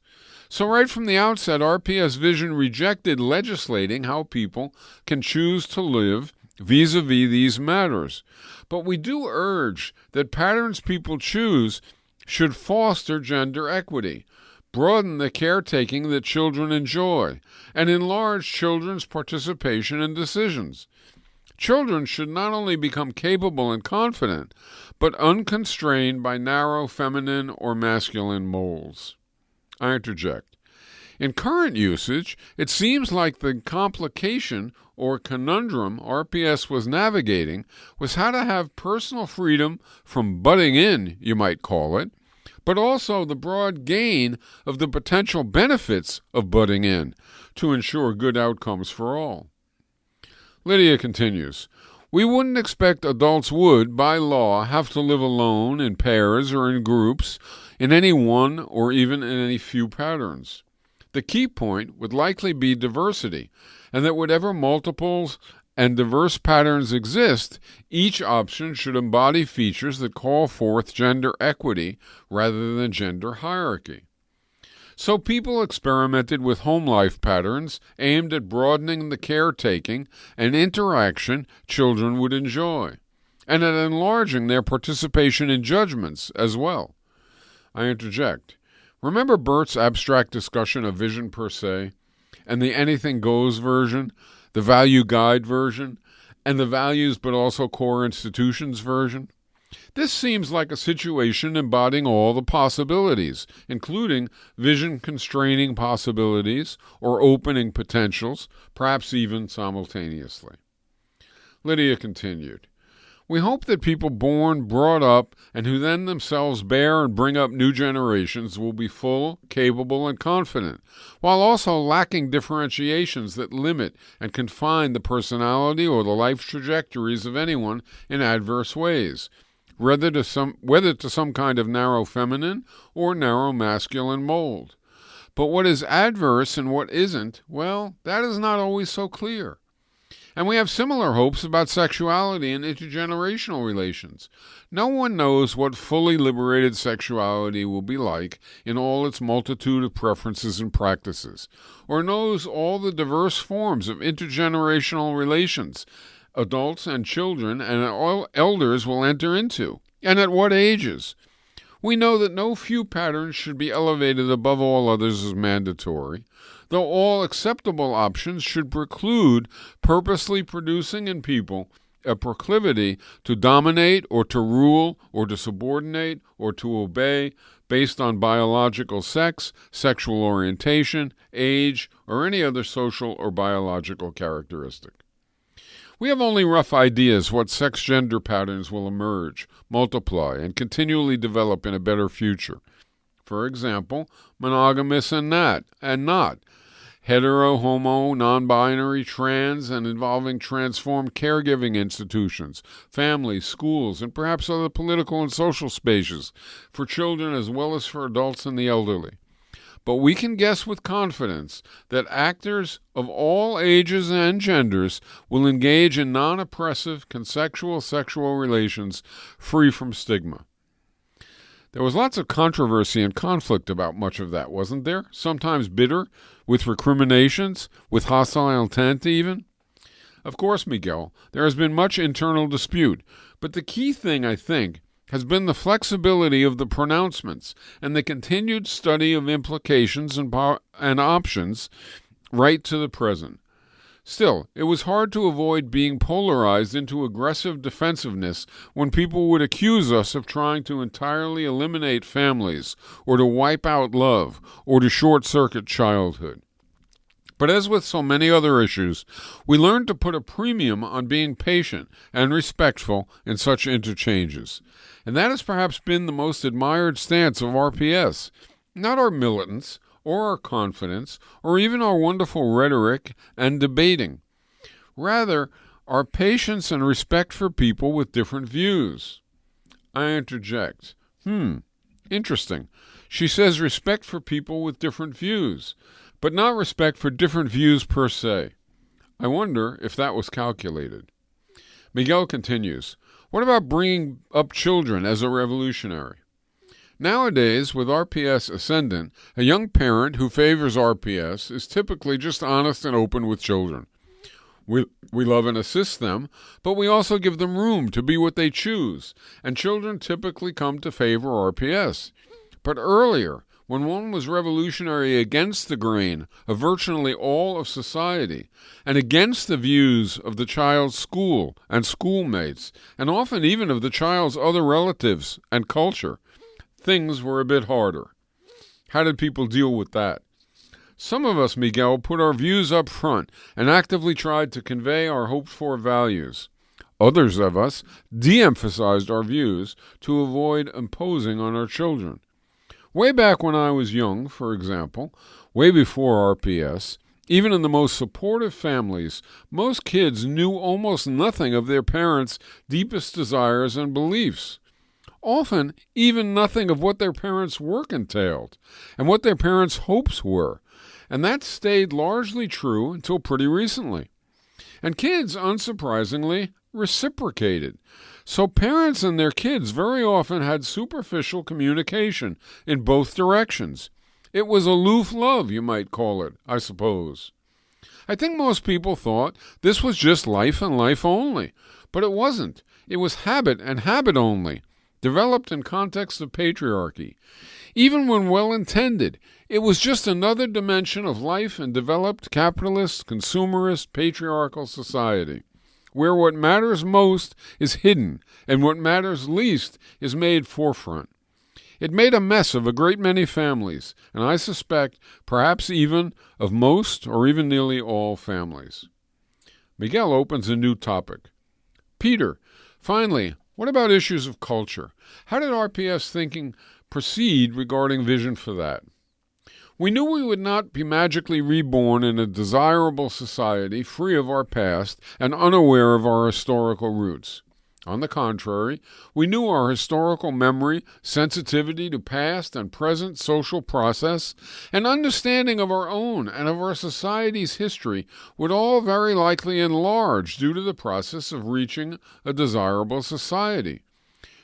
So right from the outset, RPS vision rejected legislating how people can choose to live vis-a-vis these matters. But we do urge that patterns people choose should foster gender equity, broaden the caretaking that children enjoy, and enlarge children's participation in decisions. Children should not only become capable and confident, but unconstrained by narrow feminine or masculine molds. I interject. In current usage, it seems like the complication or conundrum RPS was navigating was how to have personal freedom from butting in, you might call it, but also the broad gain of the potential benefits of butting in to ensure good outcomes for all. Lydia continues, we wouldn't expect adults would, by law, have to live alone, in pairs, or in groups, in any one or even in any few patterns. The key point would likely be diversity, and that whatever multiples and diverse patterns exist, each option should embody features that call forth gender equity rather than gender hierarchy. So people experimented with home life patterns aimed at broadening the caretaking and interaction children would enjoy, and at enlarging their participation in judgments as well. I interject. Remember Bert's abstract discussion of vision per se, and the anything goes version, the value guide version, and the values but also core institutions version? This seems like a situation embodying all the possibilities, including vision-constraining possibilities or opening potentials, perhaps even simultaneously. Lydia continued, we hope that people born, brought up, and who then themselves bear and bring up new generations will be full, capable, and confident, while also lacking differentiations that limit and confine the personality or the life trajectories of anyone in adverse ways, whether to some kind of narrow feminine or narrow masculine mold. But what is adverse and what isn't, well, that is not always so clear. And we have similar hopes about sexuality and intergenerational relations. No one knows what fully liberated sexuality will be like in all its multitude of preferences and practices, or knows all the diverse forms of intergenerational relations adults and children and elders will enter into, and at what ages. We know that no few patterns should be elevated above all others as mandatory, though all acceptable options should preclude purposely producing in people a proclivity to dominate or to rule or to subordinate or to obey based on biological sex, sexual orientation, age, or any other social or biological characteristic. We have only rough ideas what sex-gender patterns will emerge, multiply, and continually develop in a better future. For example, monogamous and not, hetero, homo, non-binary, trans, and involving transformed caregiving institutions, families, schools, and perhaps other political and social spaces for children as well as for adults and the elderly. But we can guess with confidence that actors of all ages and genders will engage in non-oppressive, consensual sexual relations free from stigma. There was lots of controversy and conflict about much of that, wasn't there? Sometimes bitter, with recriminations, with hostile intent even. Of course, Miguel, there has been much internal dispute, but the key thing, I think, has been the flexibility of the pronouncements and the continued study of implications and options right to the present. Still, it was hard to avoid being polarized into aggressive defensiveness when people would accuse us of trying to entirely eliminate families, or to wipe out love, or to short-circuit childhood. But as with so many other issues, we learned to put a premium on being patient and respectful in such interchanges. And that has perhaps been the most admired stance of RPS, not our militance, or our confidence, or even our wonderful rhetoric and debating. Rather, our patience and respect for people with different views. I interject. Interesting. She says respect for people with different views, but not respect for different views per se. I wonder if that was calculated. Miguel continues, what about bringing up children as a revolutionary? Nowadays, with RPS ascendant, a young parent who favors RPS is typically just honest and open with children. We love and assist them, but we also give them room to be what they choose, and children typically come to favor RPS. But earlier, when one was revolutionary against the grain of virtually all of society, and against the views of the child's school and schoolmates, and often even of the child's other relatives and culture, things were a bit harder. How did people deal with that? Some of us, Miguel, put our views up front and actively tried to convey our hoped-for values. Others of us de-emphasized our views to avoid imposing on our children. Way back when I was young, for example, way before RPS, even in the most supportive families, most kids knew almost nothing of their parents' deepest desires and beliefs. Often, even nothing of what their parents' work entailed, and what their parents' hopes were. And that stayed largely true until pretty recently. And kids, unsurprisingly, reciprocated. So parents and their kids very often had superficial communication in both directions. It was aloof love, you might call it, I suppose. I think most people thought this was just life and life only, but it wasn't. It was habit and habit only, developed in context of patriarchy. Even when well-intended, it was just another dimension of life in developed capitalist, consumerist, patriarchal society, where what matters most is hidden and what matters least is made forefront. It made a mess of a great many families, and I suspect perhaps even of most or even nearly all families. Miguel opens a new topic. Peter, finally, what about issues of culture? How did RPS thinking proceed regarding vision for that? We knew we would not be magically reborn in a desirable society free of our past and unaware of our historical roots. On the contrary, we knew our historical memory, sensitivity to past and present social process, and understanding of our own and of our society's history would all very likely enlarge due to the process of reaching a desirable society.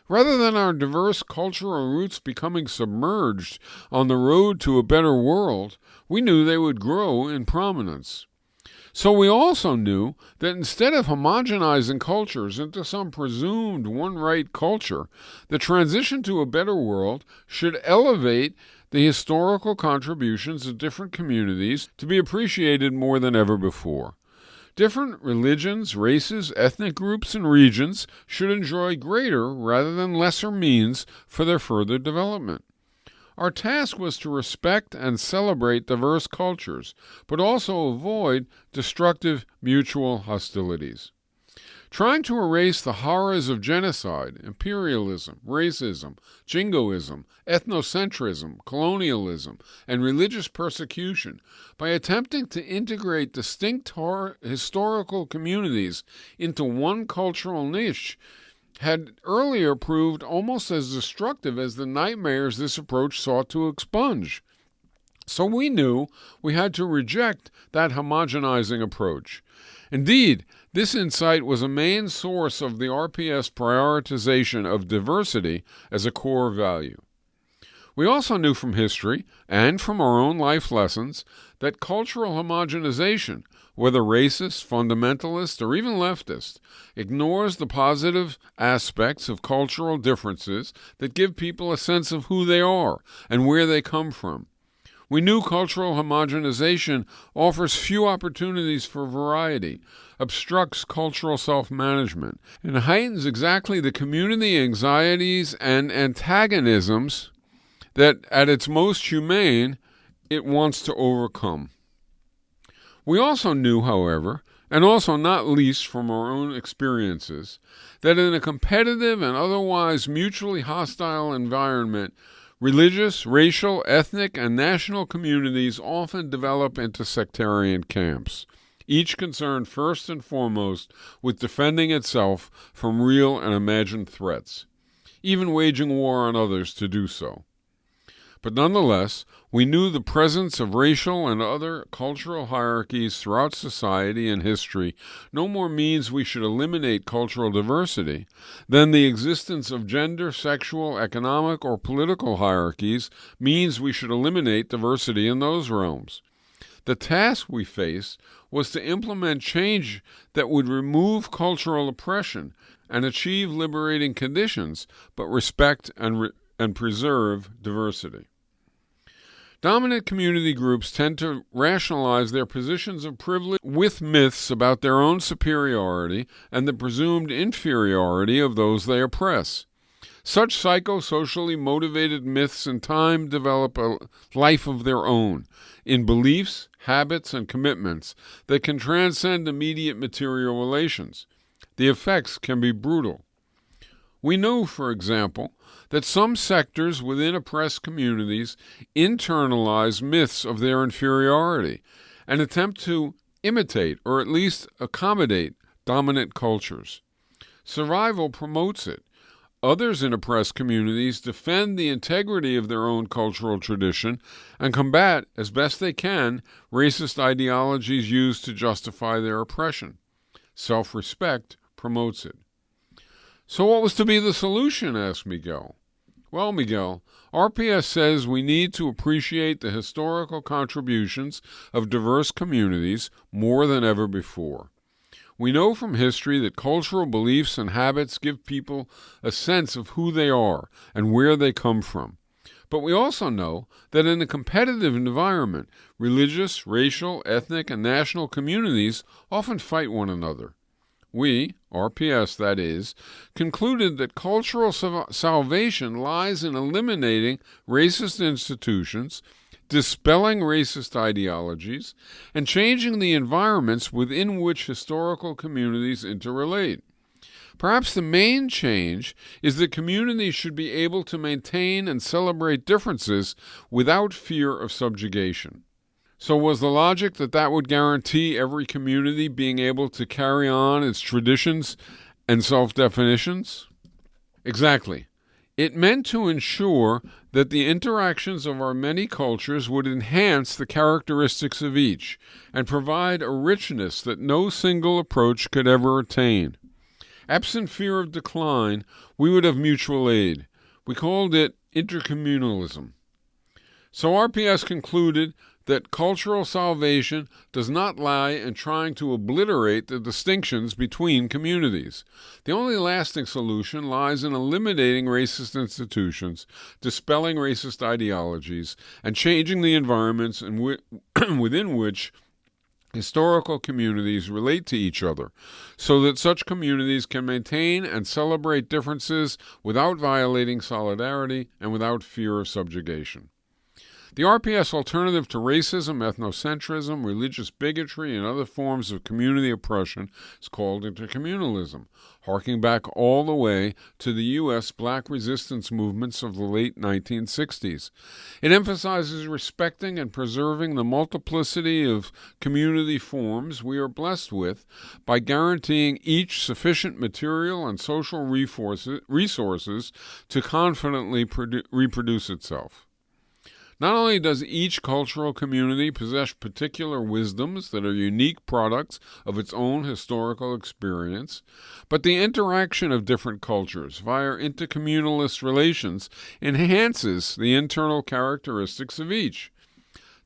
Rather than our diverse cultural roots becoming submerged on the road to a better world, we knew they would grow in prominence. So we also knew that instead of homogenizing cultures into some presumed one-right culture, the transition to a better world should elevate the historical contributions of different communities to be appreciated more than ever before. Different religions, races, ethnic groups, and regions should enjoy greater rather than lesser means for their further development. Our task was to respect and celebrate diverse cultures, but also avoid destructive mutual hostilities. trying to erase the horrors of genocide, imperialism, racism, jingoism, ethnocentrism, colonialism, and religious persecution by attempting to integrate distinct historical communities into one cultural niche had earlier proved almost as destructive as the nightmares this approach sought to expunge. So we knew we had to reject that homogenizing approach. Indeed, this insight was a main source of the RPS prioritization of diversity as a core value. We also knew from history and from our own life lessons that cultural homogenization, whether racist, fundamentalist, or even leftist, ignores the positive aspects of cultural differences that give people a sense of who they are and where they come from. We knew cultural homogenization offers few opportunities for variety, obstructs cultural self-management, and heightens exactly the community anxieties and antagonisms that, at its most humane, it wants to overcome. We also knew, however, and also not least from our own experiences, that in a competitive and otherwise mutually hostile environment, religious, racial, ethnic, and national communities often develop into sectarian camps, each concerned first and foremost with defending itself from real and imagined threats, even waging war on others to do so. But nonetheless, we knew the presence of racial and other cultural hierarchies throughout society and history no more means we should eliminate cultural diversity than the existence of gender, sexual, economic, or political hierarchies means we should eliminate diversity in those realms. The task we faced was to implement change that would remove cultural oppression and achieve liberating conditions, but respect and preserve diversity. Dominant community groups tend to rationalize their positions of privilege with myths about their own superiority and the presumed inferiority of those they oppress. Such psychosocially motivated myths in time develop a life of their own, in beliefs, habits, and commitments that can transcend immediate material relations. The effects can be brutal. We know, for example, that some sectors within oppressed communities internalize myths of their inferiority and attempt to imitate or at least accommodate dominant cultures. Survival promotes it. Others in oppressed communities defend the integrity of their own cultural tradition and combat, as best they can, racist ideologies used to justify their oppression. Self-respect promotes it. So what was to be the solution, asked Miguel. Well, Miguel, RPS says we need to appreciate the historical contributions of diverse communities more than ever before. We know from history that cultural beliefs and habits give people a sense of who they are and where they come from. But we also know that in a competitive environment, religious, racial, ethnic, and national communities often fight one another. We, RPS that is, concluded that cultural salvation lies in eliminating racist institutions, dispelling racist ideologies, and changing the environments within which historical communities interrelate. Perhaps the main change is that communities should be able to maintain and celebrate differences without fear of subjugation. So was the logic that would guarantee every community being able to carry on its traditions and self-definitions? Exactly. It meant to ensure that the interactions of our many cultures would enhance the characteristics of each and provide a richness that no single approach could ever attain. Absent fear of decline, we would have mutual aid. We called it intercommunalism. So RPS concluded that cultural salvation does not lie in trying to obliterate the distinctions between communities. The only lasting solution lies in eliminating racist institutions, dispelling racist ideologies, and changing the environments within which historical communities relate to each other, so that such communities can maintain and celebrate differences without violating solidarity and without fear of subjugation. The RPS alternative to racism, ethnocentrism, religious bigotry, and other forms of community oppression is called intercommunalism, harking back all the way to the U.S. black resistance movements of the late 1960s. It emphasizes respecting and preserving the multiplicity of community forms we are blessed with by guaranteeing each sufficient material and social resources to confidently reproduce itself. Not only does each cultural community possess particular wisdoms that are unique products of its own historical experience, but the interaction of different cultures via intercommunalist relations enhances the internal characteristics of each.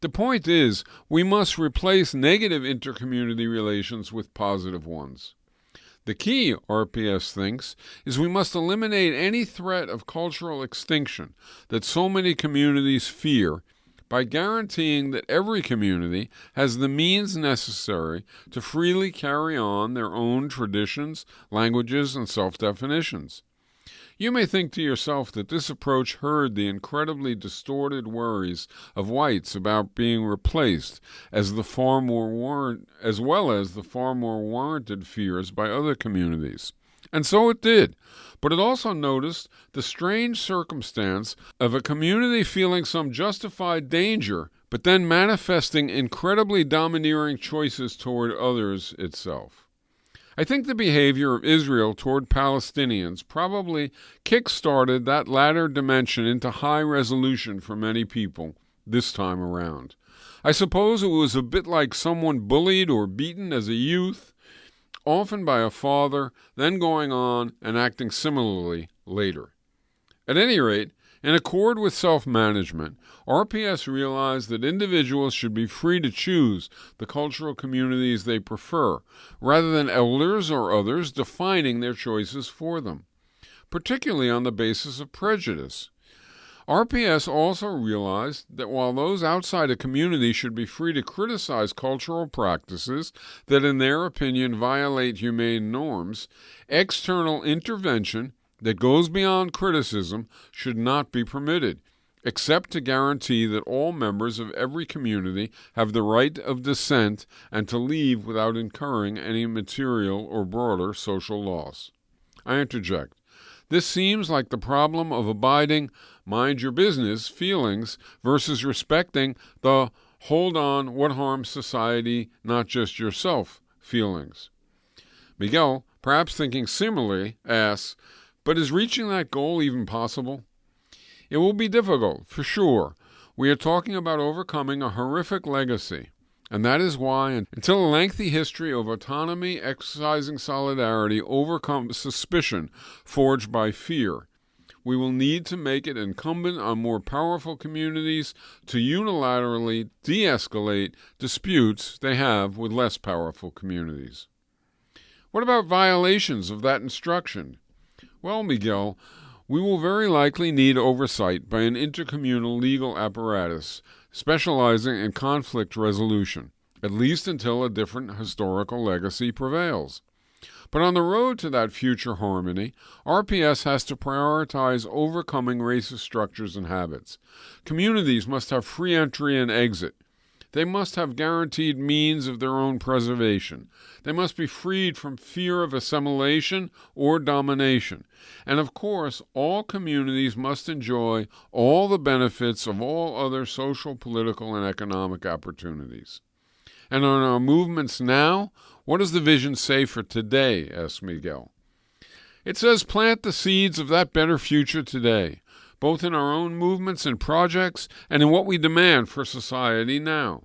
The point is, we must replace negative intercommunity relations with positive ones. The key, RPS thinks, is we must eliminate any threat of cultural extinction that so many communities fear by guaranteeing that every community has the means necessary to freely carry on their own traditions, languages, and self-definitions. You may think to yourself that this approach heard the incredibly distorted worries of whites about being replaced as well as the far more warranted fears by other communities. And so it did, but it also noticed the strange circumstance of a community feeling some justified danger, but then manifesting incredibly domineering choices toward others itself. I think the behavior of Israel toward Palestinians probably kick-started that latter dimension into high resolution for many people this time around. I suppose it was a bit like someone bullied or beaten as a youth, often by a father, then going on and acting similarly later. At any rate, in accord with self-management, RPS realized that individuals should be free to choose the cultural communities they prefer, rather than elders or others defining their choices for them, particularly on the basis of prejudice. RPS also realized that while those outside a community should be free to criticize cultural practices that in their opinion violate humane norms, external intervention that goes beyond criticism should not be permitted, except to guarantee that all members of every community have the right of dissent and to leave without incurring any material or broader social loss. I interject. This seems like the problem of abiding mind your business feelings versus respecting the hold on what harms society, not just yourself feelings. Miguel, perhaps thinking similarly, asks, but is reaching that goal even possible? It will be difficult, for sure. We are talking about overcoming a horrific legacy, and that is why, until a lengthy history of autonomy exercising solidarity overcomes suspicion forged by fear, we will need to make it incumbent on more powerful communities to unilaterally de-escalate disputes they have with less powerful communities. What about violations of that instruction? Well, Miguel, we will very likely need oversight by an intercommunal legal apparatus specializing in conflict resolution, at least until a different historical legacy prevails. But on the road to that future harmony, RPS has to prioritize overcoming racist structures and habits. Communities must have free entry and exit. They must have guaranteed means of their own preservation. They must be freed from fear of assimilation or domination. And of course, all communities must enjoy all the benefits of all other social, political, and economic opportunities. And on our movements now, what does the vision say for today, asks Miguel. It says plant the seeds of that better future today, both in our own movements and projects and in what we demand for society now.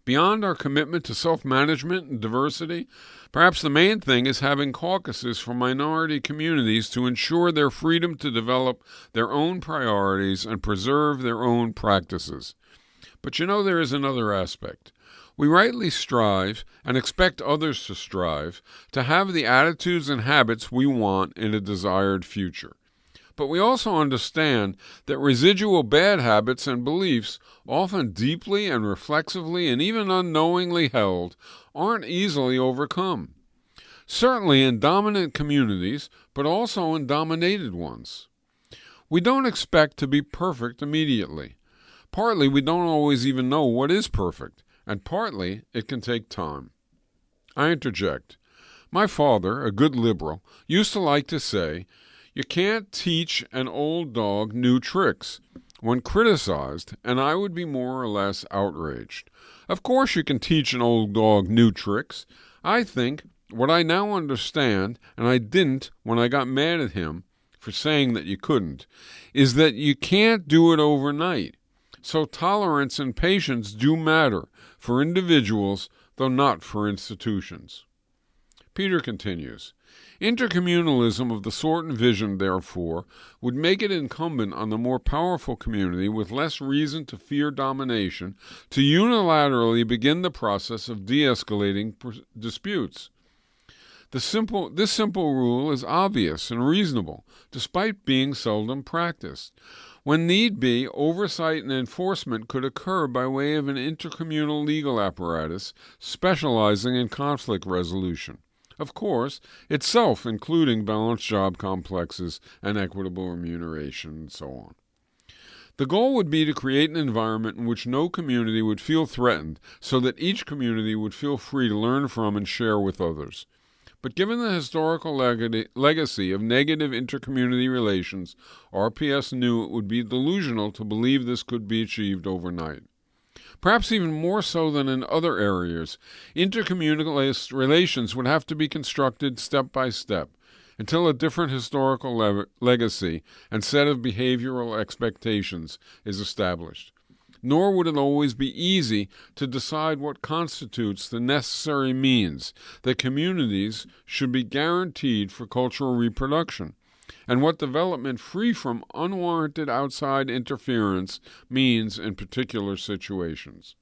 Beyond our commitment to self-management and diversity, perhaps the main thing is having caucuses for minority communities to ensure their freedom to develop their own priorities and preserve their own practices. But there is another aspect. We rightly strive, and expect others to strive, to have the attitudes and habits we want in a desired future. But we also understand that residual bad habits and beliefs, often deeply and reflexively and even unknowingly held, aren't easily overcome. Certainly in dominant communities, but also in dominated ones. We don't expect to be perfect immediately, Partly we don't always even know what is perfect, and partly it can take time. I interject. My father, a good liberal, used to like to say, "You can't teach an old dog new tricks," when criticized, and I would be more or less outraged. Of course you can teach an old dog new tricks. I think what I now understand, and I didn't when I got mad at him for saying that you couldn't, is that you can't do it overnight. So tolerance and patience do matter for individuals, though not for institutions. Peter continues, intercommunalism of the sort envisioned, therefore, would make it incumbent on the more powerful community with less reason to fear domination to unilaterally begin the process of de-escalating disputes. This simple rule is obvious and reasonable, despite being seldom practiced. When need be, oversight and enforcement could occur by way of an intercommunal legal apparatus specializing in conflict resolution. Of course, itself including balanced job complexes and equitable remuneration and so on. The goal would be to create an environment in which no community would feel threatened, so that each community would feel free to learn from and share with others. But given the historical legacy of negative intercommunity relations, RPS knew it would be delusional to believe this could be achieved overnight. Perhaps even more so than in other areas, intercommunal relations would have to be constructed step by step, until a different historical legacy and set of behavioral expectations is established. Nor would it always be easy to decide what constitutes the necessary means that communities should be guaranteed for cultural reproduction, and what development free from unwarranted outside interference means in particular situations.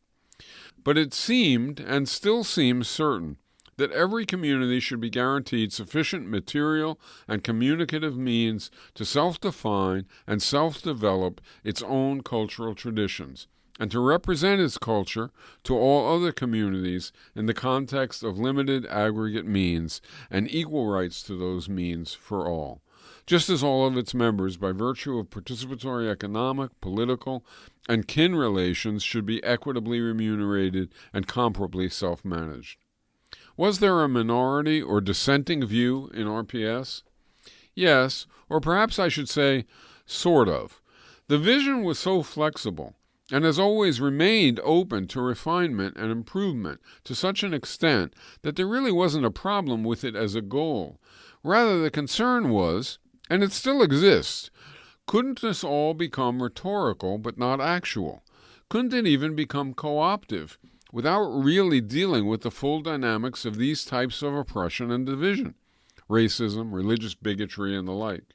But it seemed, and still seems certain, that every community should be guaranteed sufficient material and communicative means to self-define and self-develop its own cultural traditions, and to represent its culture to all other communities in the context of limited aggregate means and equal rights to those means for all, just as all of its members, by virtue of participatory economic, political, and kin relations, should be equitably remunerated and comparably self-managed. Was there a minority or dissenting view in RPS? Yes, or perhaps I should say, sort of. The vision was so flexible, and has always remained open to refinement and improvement to such an extent that there really wasn't a problem with it as a goal. Rather, the concern was, and it still exists, couldn't this all become rhetorical but not actual? Couldn't it even become co-optive, without really dealing with the full dynamics of these types of oppression and division, racism, religious bigotry, and the like?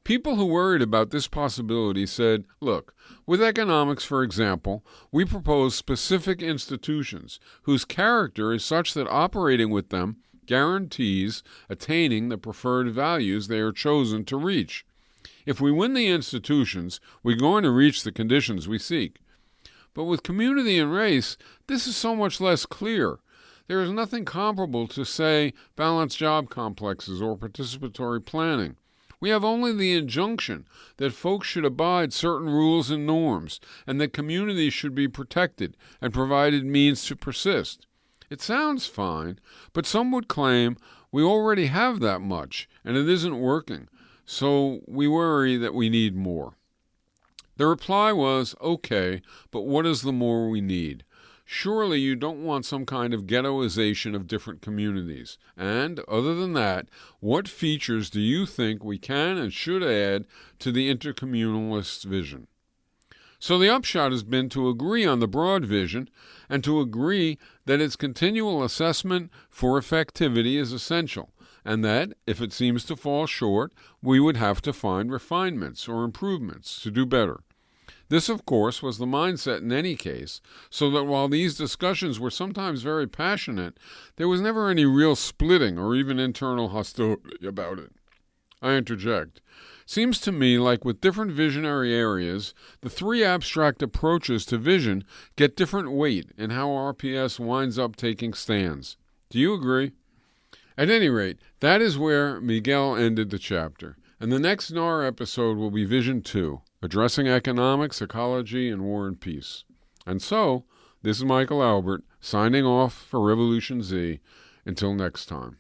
People who worried about this possibility said, look, with economics, for example, we propose specific institutions whose character is such that operating with them guarantees attaining the preferred values they are chosen to reach. If we win the institutions, we're going to reach the conditions we seek. But with community and race, this is so much less clear. There is nothing comparable to, say, balanced job complexes or participatory planning. We have only the injunction that folks should abide certain rules and norms, and that communities should be protected and provided means to persist. It sounds fine, but some would claim we already have that much, and it isn't working, so we worry that we need more. The reply was, okay, but what is the more we need? Surely you don't want some kind of ghettoization of different communities. And, other than that, what features do you think we can and should add to the intercommunalist vision? So the upshot has been to agree on the broad vision and to agree that its continual assessment for effectivity is essential, and that, if it seems to fall short, we would have to find refinements or improvements to do better. This, of course, was the mindset in any case, so that while these discussions were sometimes very passionate, there was never any real splitting or even internal hostility about it. I interject. Seems to me like with different visionary areas, the three abstract approaches to vision get different weight in how RPS winds up taking stands. Do you agree? At any rate, that is where Miguel ended the chapter, and the next NAR episode will be Vision 2. addressing economics, ecology, and war and peace. And so, this is Michael Albert, signing off for Revolution Z. Until next time.